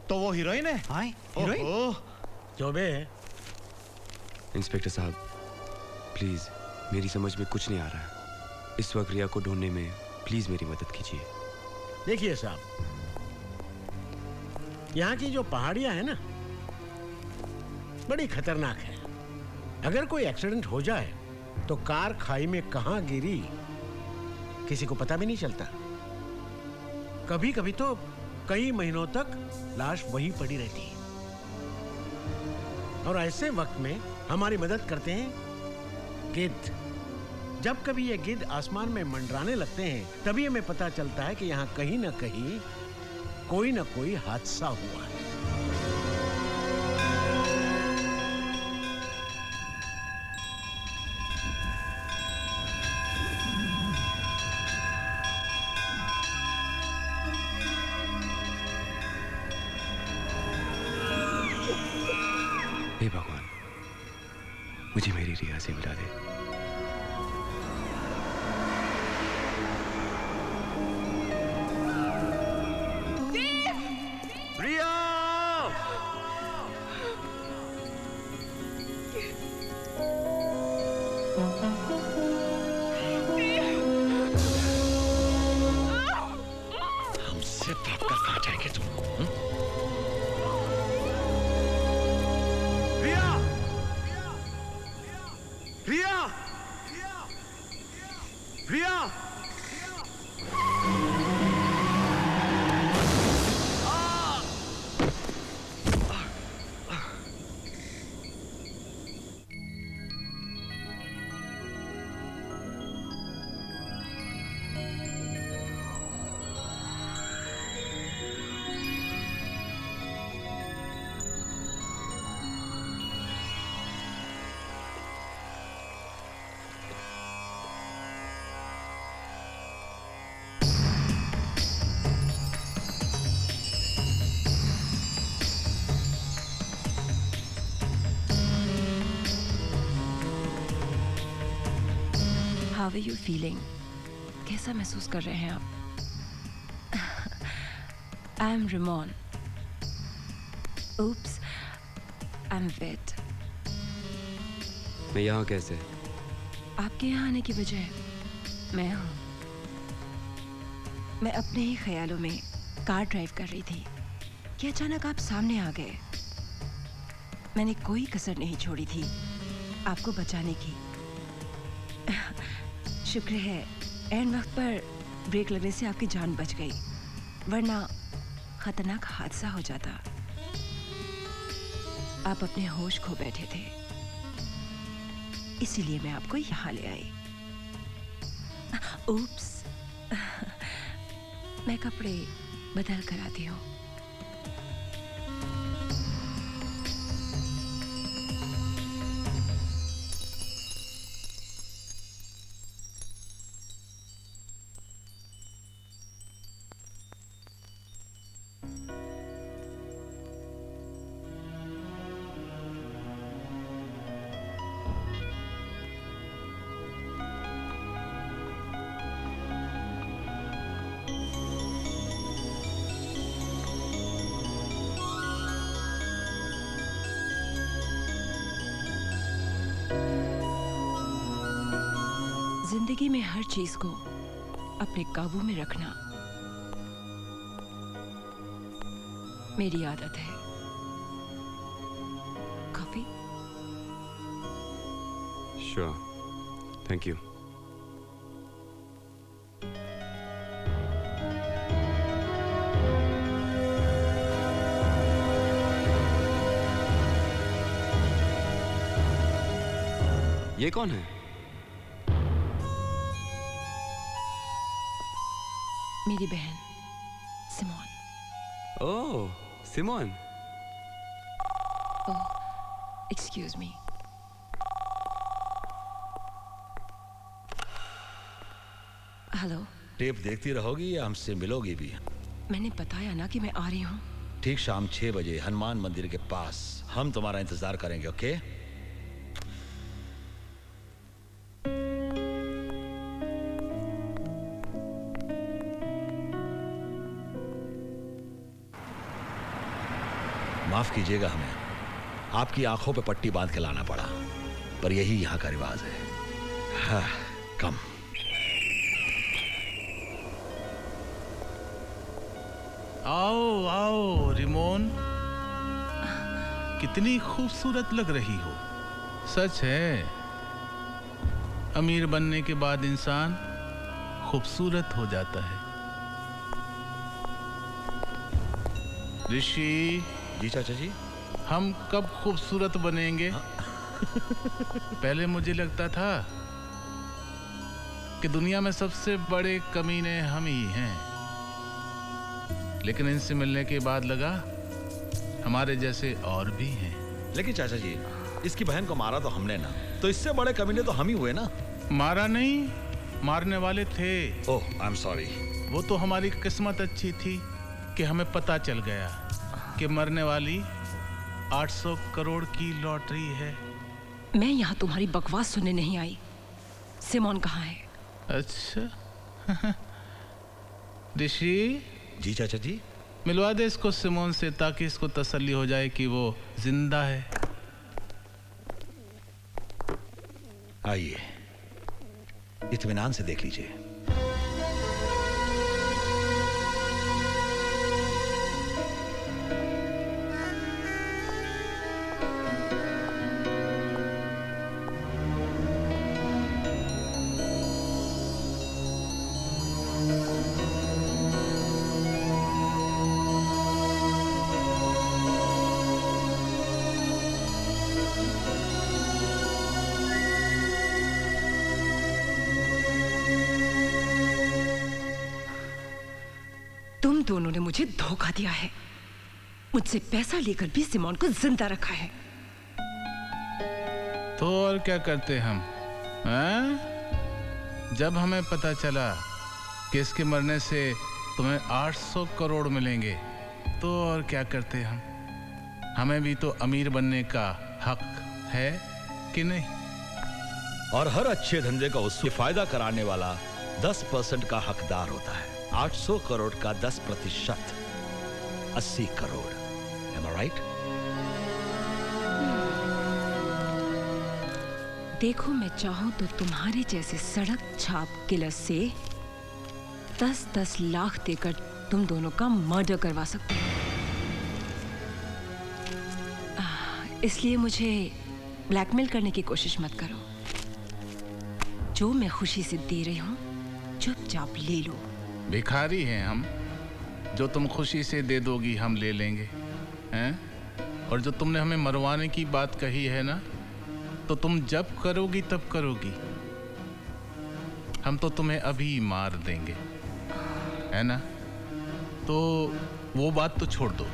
तो वो हीरोइन है? हाँ, हीरोइन? चौबे। इंस्पेक्टर साहब, प्लीज मेरी समझ में कुछ नहीं आ रहा है। इस वक्त रिया को ढूंढने में प्लीज मेरी मदद कीजिए। देखिए साहब, यहाँ की जो पहाड़ियां हैं ना, बड़ी खतरनाक है। अगर कोई एक्सीडेंट हो जाए तो कार खाई में कहां गिरी किसी को पता भी नहीं चलता। कभी कभी तो कई महीनों तक लाश वहीं पड़ी रहती है। और ऐसे वक्त में हमारी मदद करते हैं गिद्ध। जब कभी ये गिद्ध आसमान में मंडराने लगते हैं, तभी हमें पता चलता है कि यहाँ कहीं ना कहीं कोई ना कोई हादसा हुआ है। हे भगवान, मुझे मेरी रिया से मिला दे। हमसे भाग कर कहाँ जाएंगे तुम? रिया! रिया! रिया! How are you feeling? कैसा महसूस कर रहे हैं आप? I am Ramon. Oops, I'm wet. मैं यहाँ कैसे? आपके यहाँ आने की वजह मैं हूँ। मैं अपने ही ख्यालों में कार ड्राइव कर रही थी कि अचानक आप सामने आ गए। मैंने कोई कसर नहीं छोड़ी थी आपको बचाने की। शुक्र है एंड वक्त पर ब्रेक लगने से आपकी जान बच गई, वरना खतरनाक हादसा हो जाता। आप अपने होश खो बैठे थे, इसीलिए मैं आपको यहाँ ले आई। उप्स, मैं कपड़े बदल कर आती हूँ। जिंदगी में हर चीज को अपने काबू में रखना मेरी आदत है। कॉफी? Sure, thank you. ये कौन है? मेरी बहन सिमोन। ओह, सिमोन। ओह, एक्सक्यूज मी। हेलो। टेप देखती रहोगी या हमसे मिलोगी भी? मैंने बताया ना कि मैं आ रही हूँ। ठीक शाम 6 बजे हनुमान मंदिर के पास हम तुम्हारा इंतजार करेंगे, ओके? माफ कीजिएगा, हमें आपकी आंखों पे पट्टी बांध के लाना पड़ा, पर यही यहां का रिवाज है। हाँ, कम। आओ आओ रिमोन, कितनी खूबसूरत लग रही हो। सच है, अमीर बनने के बाद इंसान खूबसूरत हो जाता है। ऋषि। जी चाचा जी। हम कब खूबसूरत बनेंगे? पहले मुझे लगता था कि दुनिया में सबसे बड़े कमीने हम ही हैं, लेकिन इनसे मिलने के बाद लगा हमारे जैसे और भी हैं। लेकिन चाचा जी, इसकी बहन को मारा तो हमने ना, तो इससे बड़े कमीने तो हम ही हुए ना। मारा नहीं, मारने वाले थे। ओह, आई एम सॉरी। वो तो हमारी किस्मत अच्छी थी कि हमें पता चल गया कि मरने वाली 800 करोड़ की लॉटरी है। मैं यहाँ तुम्हारी बकवास सुनने नहीं आई। सिमोन कहाँ है? अच्छा। ऋषि। जी चाचा जी। मिलवा दे इसको सिमोन से, ताकि इसको तसल्ली हो जाए कि वो जिंदा है। आइए, इत्मीनान से देख लीजिए। तुम दोनों ने मुझे धोखा दिया है। मुझसे पैसा लेकर भी सिमोन को जिंदा रखा है। तो और क्या करते हम? हैं? जब हमें पता चला कि इसके मरने से तुम्हें 800 करोड़ मिलेंगे, तो और क्या करते हम? हमें भी तो अमीर बनने का हक है कि नहीं? और हर अच्छे धंधे का उससे फायदा कराने वाला 10% का हकदार होता है। 800 करोड़ का 10%, 80 करोड़। Am I right? देखो, मैं चाहूं तो तुम्हारे जैसे सड़क छाप किलर से 10-10 लाख देकर तुम दोनों का मर्डर करवा सकती हूँ। इसलिए मुझे ब्लैकमेल करने की कोशिश मत करो। जो मैं खुशी से दे रही हूँ, चुपचाप ले लो। भिखारी हैं हम, जो तुम खुशी से दे दोगी हम ले लेंगे, हैं? और जो तुमने हमें मरवाने की बात कही है ना, तो तुम जब करोगी तब करोगी। हम तो तुम्हें अभी मार देंगे, है ना? तो वो बात तो छोड़ दो,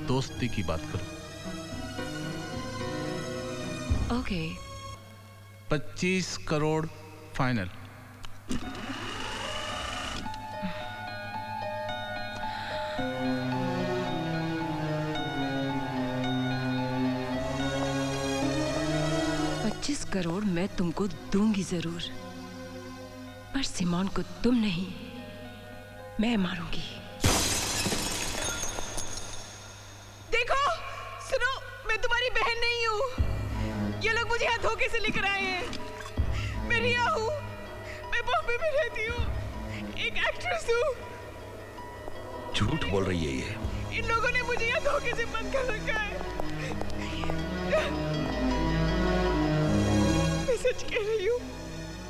दोस्ती की बात करो। ओके। 25 करोड़ फाइनल। करोड़ मैं तुमको दूंगी जरूर, पर सिमोन को तुम नहीं, मैं मारूंगी। देखो, सुनो, मैं तुम्हारी बहन नहीं हूँ। ये लोग मुझे यहाँ धोखे से लेकर आए हैं। रिया हूँ, मैं बॉम्बे में रहती हूँ, एक एक्ट्रेस हूँ। झूठ बोल रही है ये। इन लोगों ने मुझे यहाँ धोखे से बंद कर रखा है। मैं सच कह रही हूँ,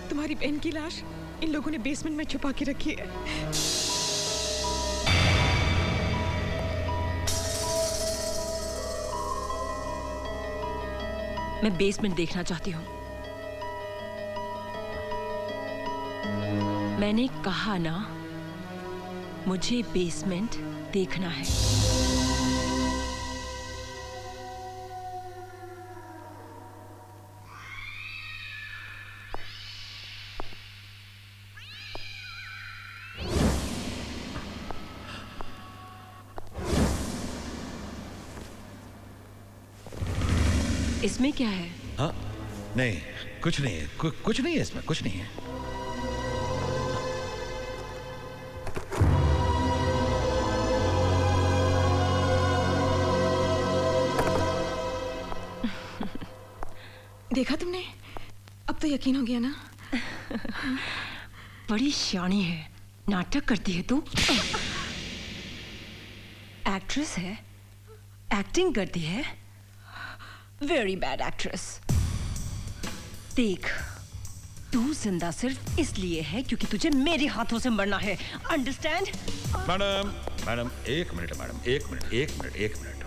तुम्हारी बहन की लाश इन लोगों ने बेसमेंट में छुपा के रखी है। मैं बेसमेंट देखना चाहती हूँ। मैंने कहा ना, मुझे बेसमेंट देखना है। इसमें क्या है? हाँ, नहीं, कुछ नहीं है, कुछ नहीं है इसमें, कुछ नहीं है। देखा तुमने? अब तो यकीन हो गया ना? बड़ी शानी है, नाटक करती है तू। एक्ट्रेस है, एक्टिंग करती है, वेरी बैड एक्ट्रेस। देख, तू जिंदा सिर्फ इसलिए है क्योंकि तुझे मेरे हाथों से मरना है, अंडरस्टैंड? मैडम, मैडम, एक मिनट मैडम, एक मिनट।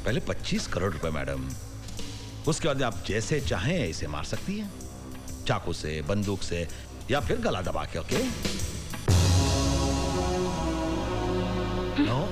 पहले 25 करोड़ रुपए मैडम, उसके बाद आप जैसे चाहें इसे मार सकती हैं, चाकू से, बंदूक से, या फिर गला दबा के। ओके? नो?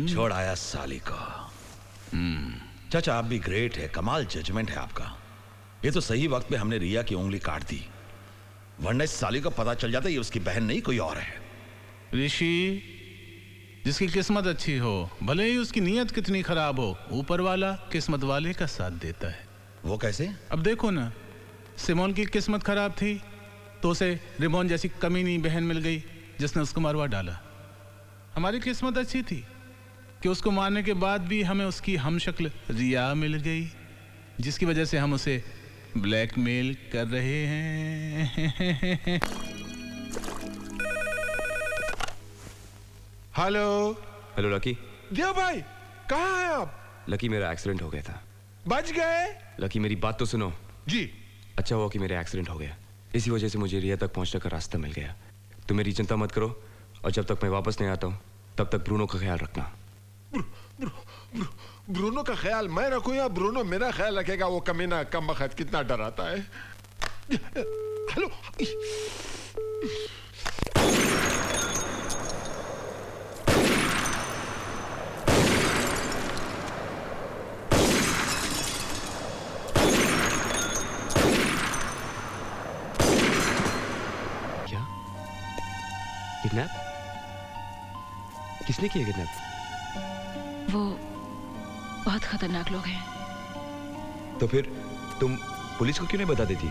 छोड़ आया साली को। चाचा आप भी ग्रेट है, कमाल जजमेंट है आपका। ये तो सही वक्त पे हमने रिया की उंगली काट दी, वरना इस साली को पता चल जाता ये उसकी बहन नहीं कोई और है। ऋषि, जिसकी किस्मत अच्छी हो, भले ही उसकी नीयत कितनी खराब हो, ऊपर वाला किस्मत वाले का साथ देता है। वो कैसे? अब देखो ना, सिमोन की किस्मत खराब थी तो उसे रिमोन जैसी कमीनी बहन मिल गई जिसने उसको मरवा डाला। हमारी किस्मत अच्छी थी कि उसको मारने के बाद भी हमें उसकी हमशक्ल रिया मिल गई, जिसकी वजह से हम उसे ब्लैकमेल कर रहे हैं। Hello hello lucky. देव भाई, कहाँ हैं आप? लकी, मेरा एक्सीडेंट हो गया था। बच गए? लकी, मेरी बात तो सुनो। जी। अच्छा हुआ कि मेरा एक्सीडेंट हो गया, इसी वजह से मुझे रिया तक पहुंचने का रास्ता मिल गया। तुम मेरी चिंता मत करो, और जब तक मैं वापस नहीं आता हूँ तब तक ब्रूनो का ख्याल रखना। ब्रूनो का ख्याल मैं रखूं या ब्रूनो मेरा ख्याल रखेगा? वो कमीना कमबख्त कितना डराता है। हेलो, क्या? किडनैप? किसने किया किडनैप? वो बहुत खतरनाक लोग हैं। तो फिर तुम पुलिस को क्यों नहीं बता देती?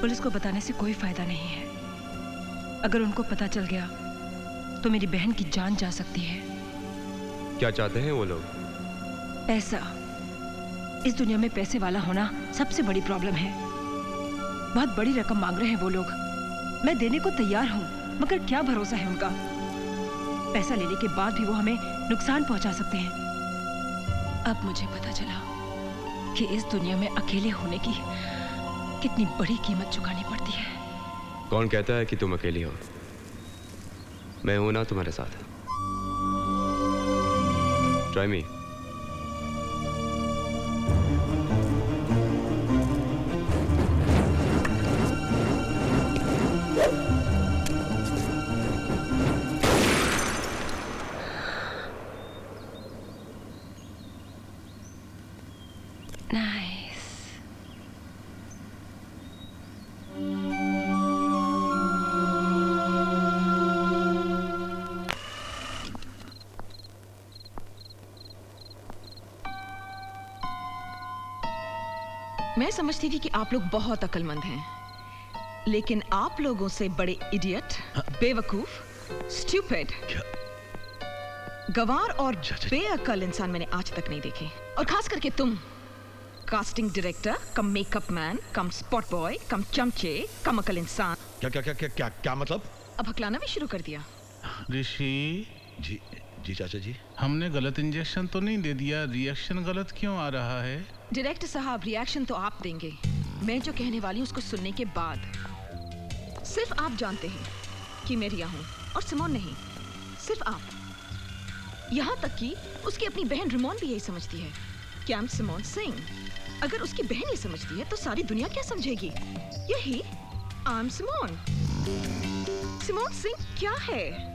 पुलिस को बताने से कोई फायदा नहीं है। अगर उनको पता चल गया तो मेरी बहन की जान जा सकती है। क्या चाहते हैं वो लोग? पैसा। इस दुनिया में पैसे वाला होना सबसे बड़ी प्रॉब्लम है। बहुत बड़ी रकम मांग रहे हैं वो लोग। मैं देने को तैयार हूँ, मगर क्या भरोसा है उनका? पैसा लेने के बाद भी वो हमें नुकसान पहुंचा सकते हैं। अब मुझे पता चला कि इस दुनिया में अकेले होने की कितनी बड़ी कीमत चुकानी पड़ती है। कौन कहता है कि तुम अकेली हो? मैं हूं ना तुम्हारे साथ। Try me. मैं समझती थी कि आप लोग बहुत अक्लमंद हैं, लेकिन आप लोगों से बड़े इडियट, बेवकूफ, स्टूपिड, गवार और बेअक्ल इंसान मैंने आज तक नहीं देखे। और खास करके तुम, casting director cum makeup man cum spot boy cum चमचे कम अकल इंसान। क्या क्या क्या क्या क्या क्या मतलब? अब हकलाना भी शुरू कर दिया। ऋषि जी जी चाचा जी, हमने गलत इंजेक्शन तो नहीं दे दिया? रिएक्शन गलत क्यों आ रहा है? डायरेक्टर साहब, रिएक्शन तो आप देंगे, मैं जो कहने वाली हूँ उसको सुनने के बाद। सिर्फ आप जानते हैं कि मैं रिया हूँ और सिमोन नहीं, सिर्फ आप। यहाँ तक कि उसकी अपनी बहन रिमोन भी यही समझती है कि आई एम सिमोन सिंह। अगर उसकी बहन ये समझती है तो सारी दुनिया क्या समझेगी? यही I am Simone. Simone Singh क्या है?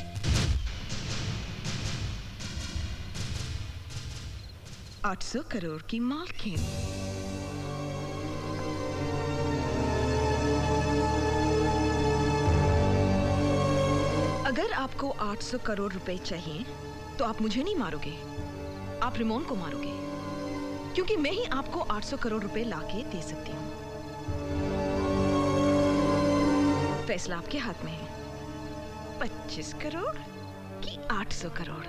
$800 करोड़ की मालकिन। अगर आपको 800 करोड़ रुपए चाहिए तो आप मुझे नहीं मारोगे, आप रिमोन को मारोगे, क्योंकि मैं ही आपको 800 करोड़ रुपए लाके दे सकती हूँ। फैसला आपके हाथ में है, 25 करोड़ कि 800 करोड़?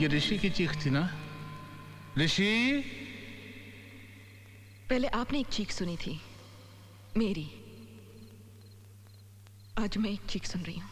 ये ऋषि की चीख थी ना? ऋषि, पहले आपने एक चीख सुनी थी मेरी, आज मैं एक चीख सुन रही हूँ।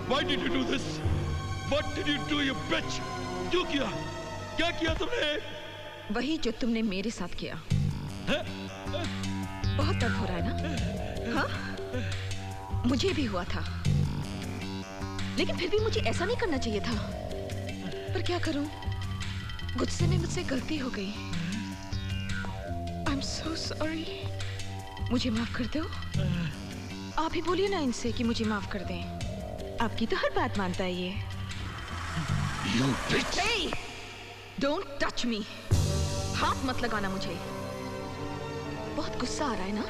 Why did you do this? What did you do, you bitch? क्यों किया? क्या किया तुमने? वही जो तुमने मेरे साथ किया। बहुत दर्द हो रहा है ना? हाँ? मुझे भी हुआ था, लेकिन फिर भी मुझे ऐसा नहीं करना चाहिए था। पर क्या करूं? गुस्से में मुझसे गलती हो गई। I'm so sorry। मुझे माफ कर दो। आप ही बोलिए ना इनसे कि मुझे माफ कर दें। आपकी तो हर बात मानता है ये। You bitch! Hey! Don't touch me! हाथ मत लगाना मुझे। बहुत गुस्सा आ रहा है ना?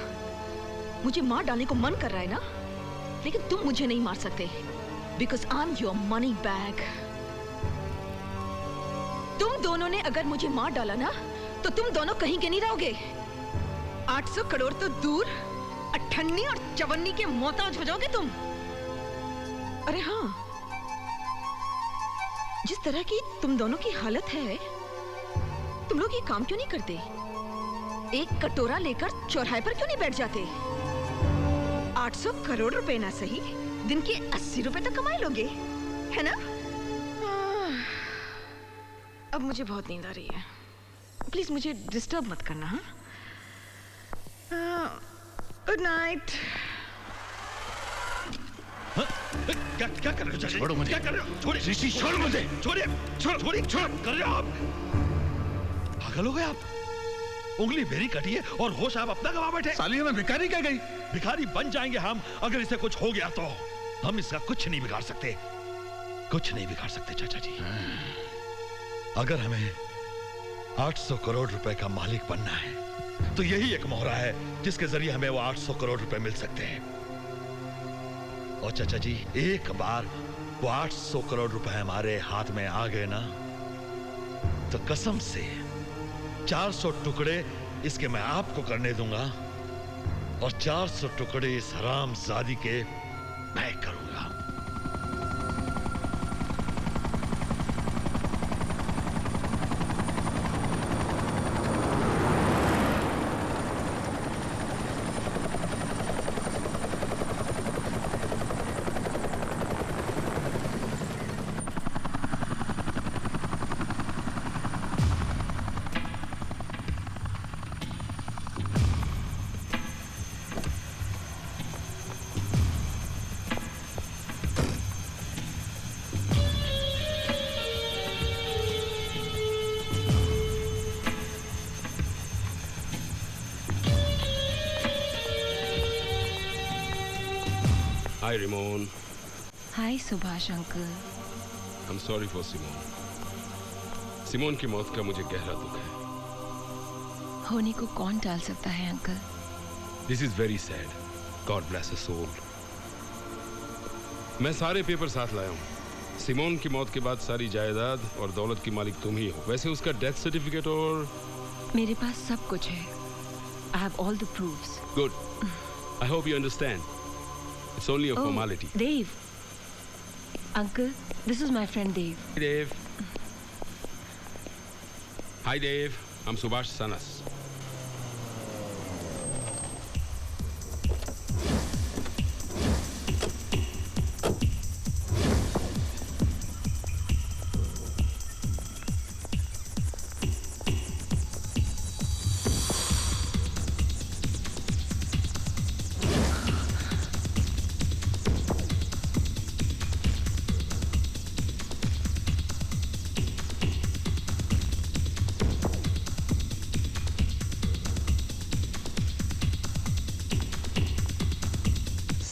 मुझे मार डालने को मन कर रहा है ना? लेकिन तुम मुझे नहीं मार सकते, because I'm your money bag। तुम दोनों ने अगर मुझे मार डाला ना, तो तुम दोनों कहीं के नहीं रहोगे। 800 करोड़ तो दूर, अठन्नी और चवन्नी के मोहताज हो जाओगे तुम। अरे हाँ, जिस तरह की तुम दोनों की हालत है, तुम लोग ये काम क्यों नहीं करते? एक कटोरा लेकर चौराहे पर क्यों नहीं बैठ जाते? 800 करोड़ रुपए ना सही, दिन के 80 रुपए तक कमाए लोगे, है ना? अब मुझे बहुत नींद आ रही है, प्लीज मुझे डिस्टर्ब मत करना। हाँ, गुड नाइट। क्या क्या कर रहे हो? छोड़ो मुझे। क्या कर रहे हो? छोड़िए ऋषि, छोड़ मुझे। छोड़िए, छोड़िए, छोड़ कर रहे हो आप? पागल हो गए आप? उंगली मेरी कटी है और होश आप अपना गवा बैठे। सालिया में भिखारी क्या गई? भिखारी बन जाएंगे हम अगर इसे कुछ हो गया तो। हम इसका कुछ नहीं बिगाड़ सकते, कुछ नहीं बिगाड़ सकते चाचा जी। अगर हमें 800 करोड़ रुपए का मालिक बनना है तो यही एक मोहरा है जिसके जरिए हमें वो 800 करोड़ रुपए मिल सकते हैं। और चाचा जी, एक बार वो 800 करोड़ रुपए हमारे हाथ में आ गए ना, तो कसम से 400 टुकड़े इसके मैं आपको करने दूंगा और 400 टुकड़े इस हरामजादी के मैं करूंगा। Hi, Ramon. Hi Subhash uncle. I'm sorry for Simone. Simone की मौत का मुझे गहरा दुख है। होने को कौन टाल सकता है uncle? This is very sad. God bless her soul. मैं सारे पेपर साथ लाया हूँ। सिमोन की मौत के बाद सारी जायदाद और दौलत की मालिक तुम ही हो। वैसे उसका डेथ सर्टिफिकेट और मेरे पास सब कुछ है। I have all the proofs. Good. I hope you understand. It's only a formality. Dave. Uncle, this is my friend Dave. Hey, Dave. Hi, Dave. I'm Subhash Sanas.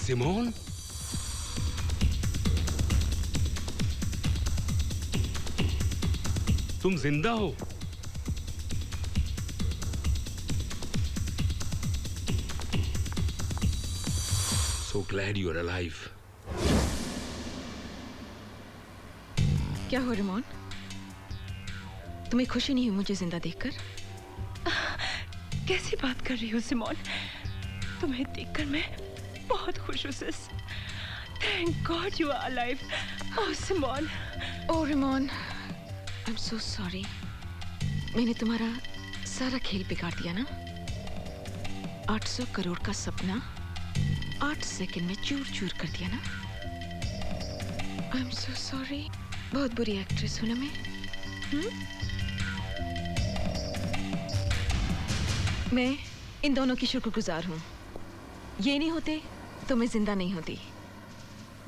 Simone? तुम जिंदा हो? So glad you are alive. क्या हो Ramon? तुम्हें खुशी नहीं हुई मुझे जिंदा देखकर? कैसी बात कर रही हो सिमोन? तुम्हें देखकर मैं बहुत खुश हूँ sis. Thank God you are alive. Oh Simone. Oh Ramon, I'm so sorry. मैंने तुम्हारा सारा खेल बिगाड़ दिया ना? 800 करोड़ का सपना 8 सेकंड में चूर चूर कर दिया ना? I'm so sorry. बहुत बुरी एक्ट्रेस हूँ ना मैं? मैं इन दोनों की शुक्रगुजार हूँ। ये नहीं होते तो मैं जिंदा नहीं होती।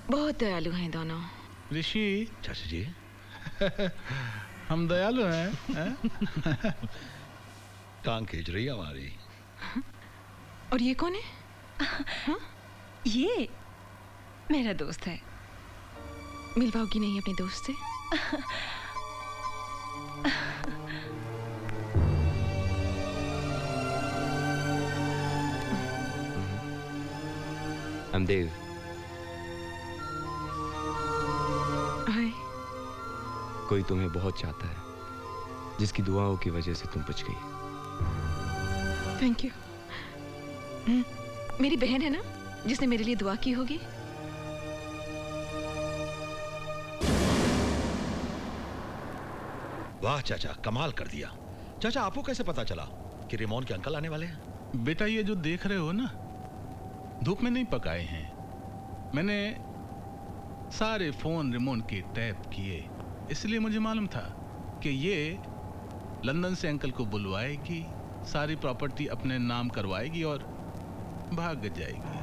बहुत दयालु हैं दोनों। ऋषि। चाचा जी। हम दयालु हैं, टांग खींच रही है हमारी। और ये कौन है? ये मेरा दोस्त है। मिलवाओगी नहीं अपने दोस्त से? I'm Dave. हाय। कोई तुम्हें बहुत चाहता है, जिसकी दुआओं की वजह से तुम बच गई। Thank you. मेरी बहन है ना जिसने मेरे लिए दुआ की होगी? वाह चाचा, कमाल कर दिया। चाचा आपको कैसे पता चला कि रेमोन के अंकल आने वाले हैं? बेटा ये जो देख रहे हो ना, धूप में नहीं पकाए हैं। मैंने सारे फोन रेमोन के टैप किए, इसलिए मुझे मालूम था कि ये लंदन से अंकल को बुलवाएगी, सारी प्रॉपर्टी अपने नाम करवाएगी और भाग जाएगी।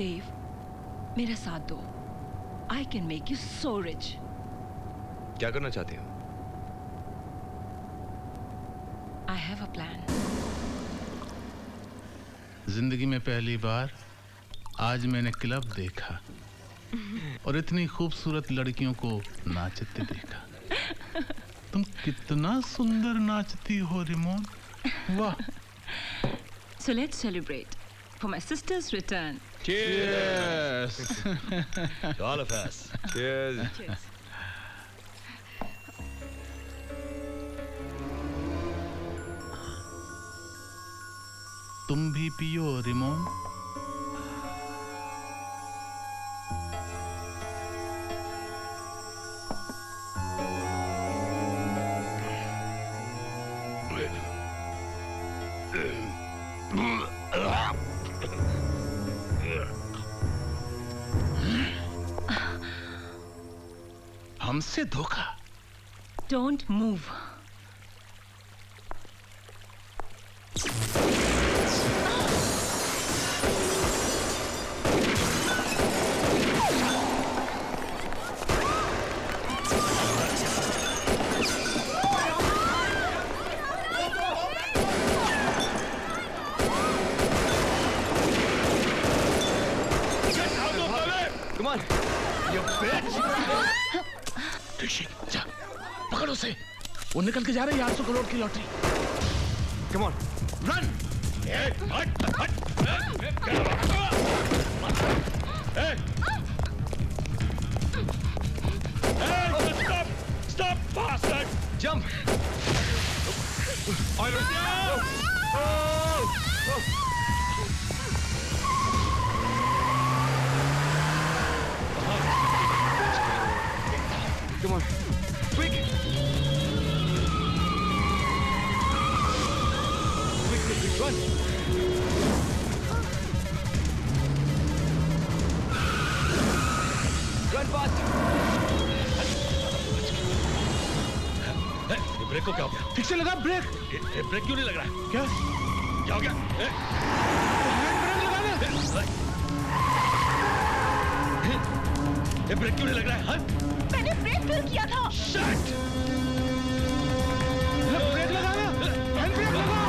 देव, मेरा साथ दो। I can make you so rich. क्या करना चाहते हो? I have a plan. जिंदगी में पहली बार आज मैंने क्लब देखा और इतनी खूबसूरत लड़कियों को नाचते देखा। तुम कितना सुंदर नाचती हो रेमोन, वाह। So let's celebrate for my sister's return. Cheers. To all of us. Cheers. Cheers. तुम भी पियो रेमोन। हमसे धोखा। Don't move. Come on. You bitch! ऋषि, जा, पकड़ उसे। वो निकल के जा रही है 800 करोड़ की lottery. Come on. Run! Stop! Stop, bastard! Jump! Come on, quick! Quick, run! Run fast! ये ब्रेक को क्या हो गया? ठीक से लगा ब्रेक। ये ब्रेक क्यों नहीं लग रहा है? क्या? क्या हो गया? ये ब्रेक क्यों नहीं लग रहा है? हाँ? मैंने ब्रेक फेल किया था। Shit! ब्रेक लगाना, हैंड ब्रेक लगा।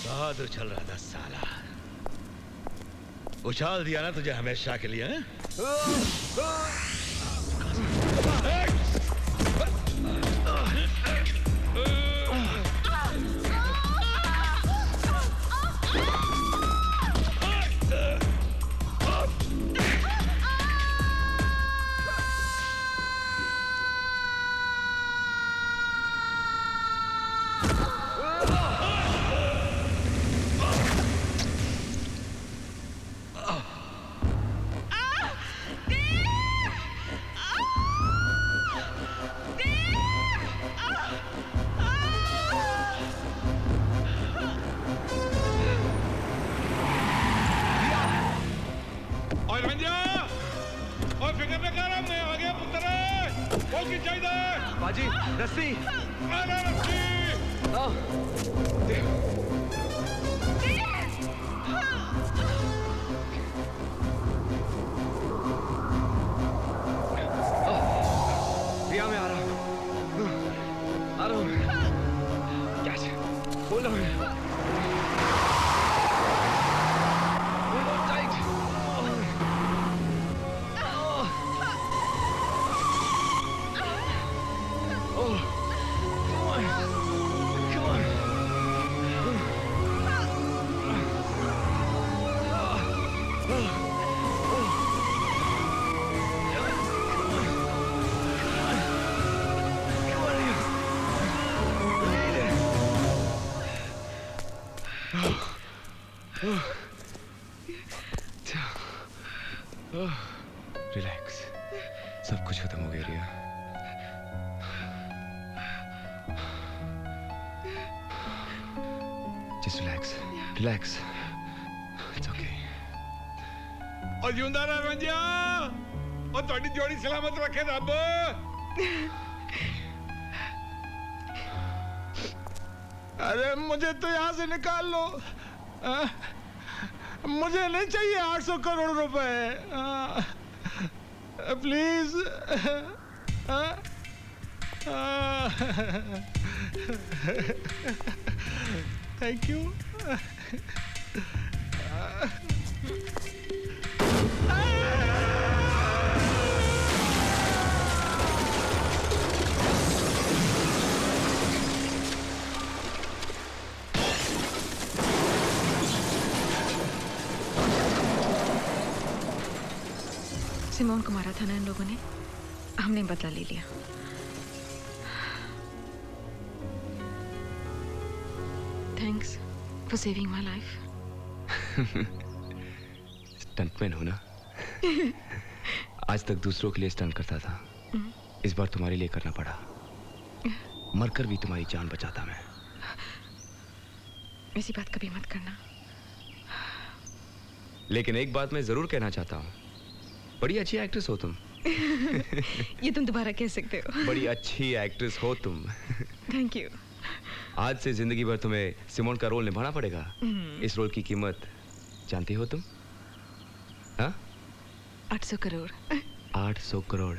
बहादुर चल रहा था साला। उछाल दिया ना तुझे हमेशा के लिए, हैं? बाजी, रस्सी। अरे रस्सी। रिया मैं आ रहा हूँ। आ रहा हूँ। कैच। बोलो। रिलैक्स, सब कुछ खत्म हो गया Riya. Just relax, relax, it's okay. और जिंदा रह रंजिया, और तुम्हारी जोड़ी सलामत रखे रब। अरे मुझे तो यहाँ से निकाल लो, मुझे नहीं चाहिए 800 करोड़ रुपए, प्लीज। Thank you. सिमोन को मारा था ना इन लोगों ने, हमने बदला ले लिया। Thanks for saving my life. Stuntman हो ना? आज तक दूसरों के लिए स्टंट करता था, इस बार तुम्हारे लिए करना पड़ा। मरकर भी तुम्हारी जान बचाता मैं। ऐसी बात कभी मत करना। लेकिन एक बात मैं जरूर कहना चाहता हूँ, बड़ी अच्छी एक्ट्रेस हो तुम। ये तुम दोबारा कह सकते हो। बड़ी अच्छी एक्ट्रेस हो तुम। Thank you. आज से जिंदगी भर तुम्हें सिमोन का रोल निभाना पड़ेगा। इस रोल की कीमत जानती हो तुम? हाँ? 800 करोड़। 800 करोड़।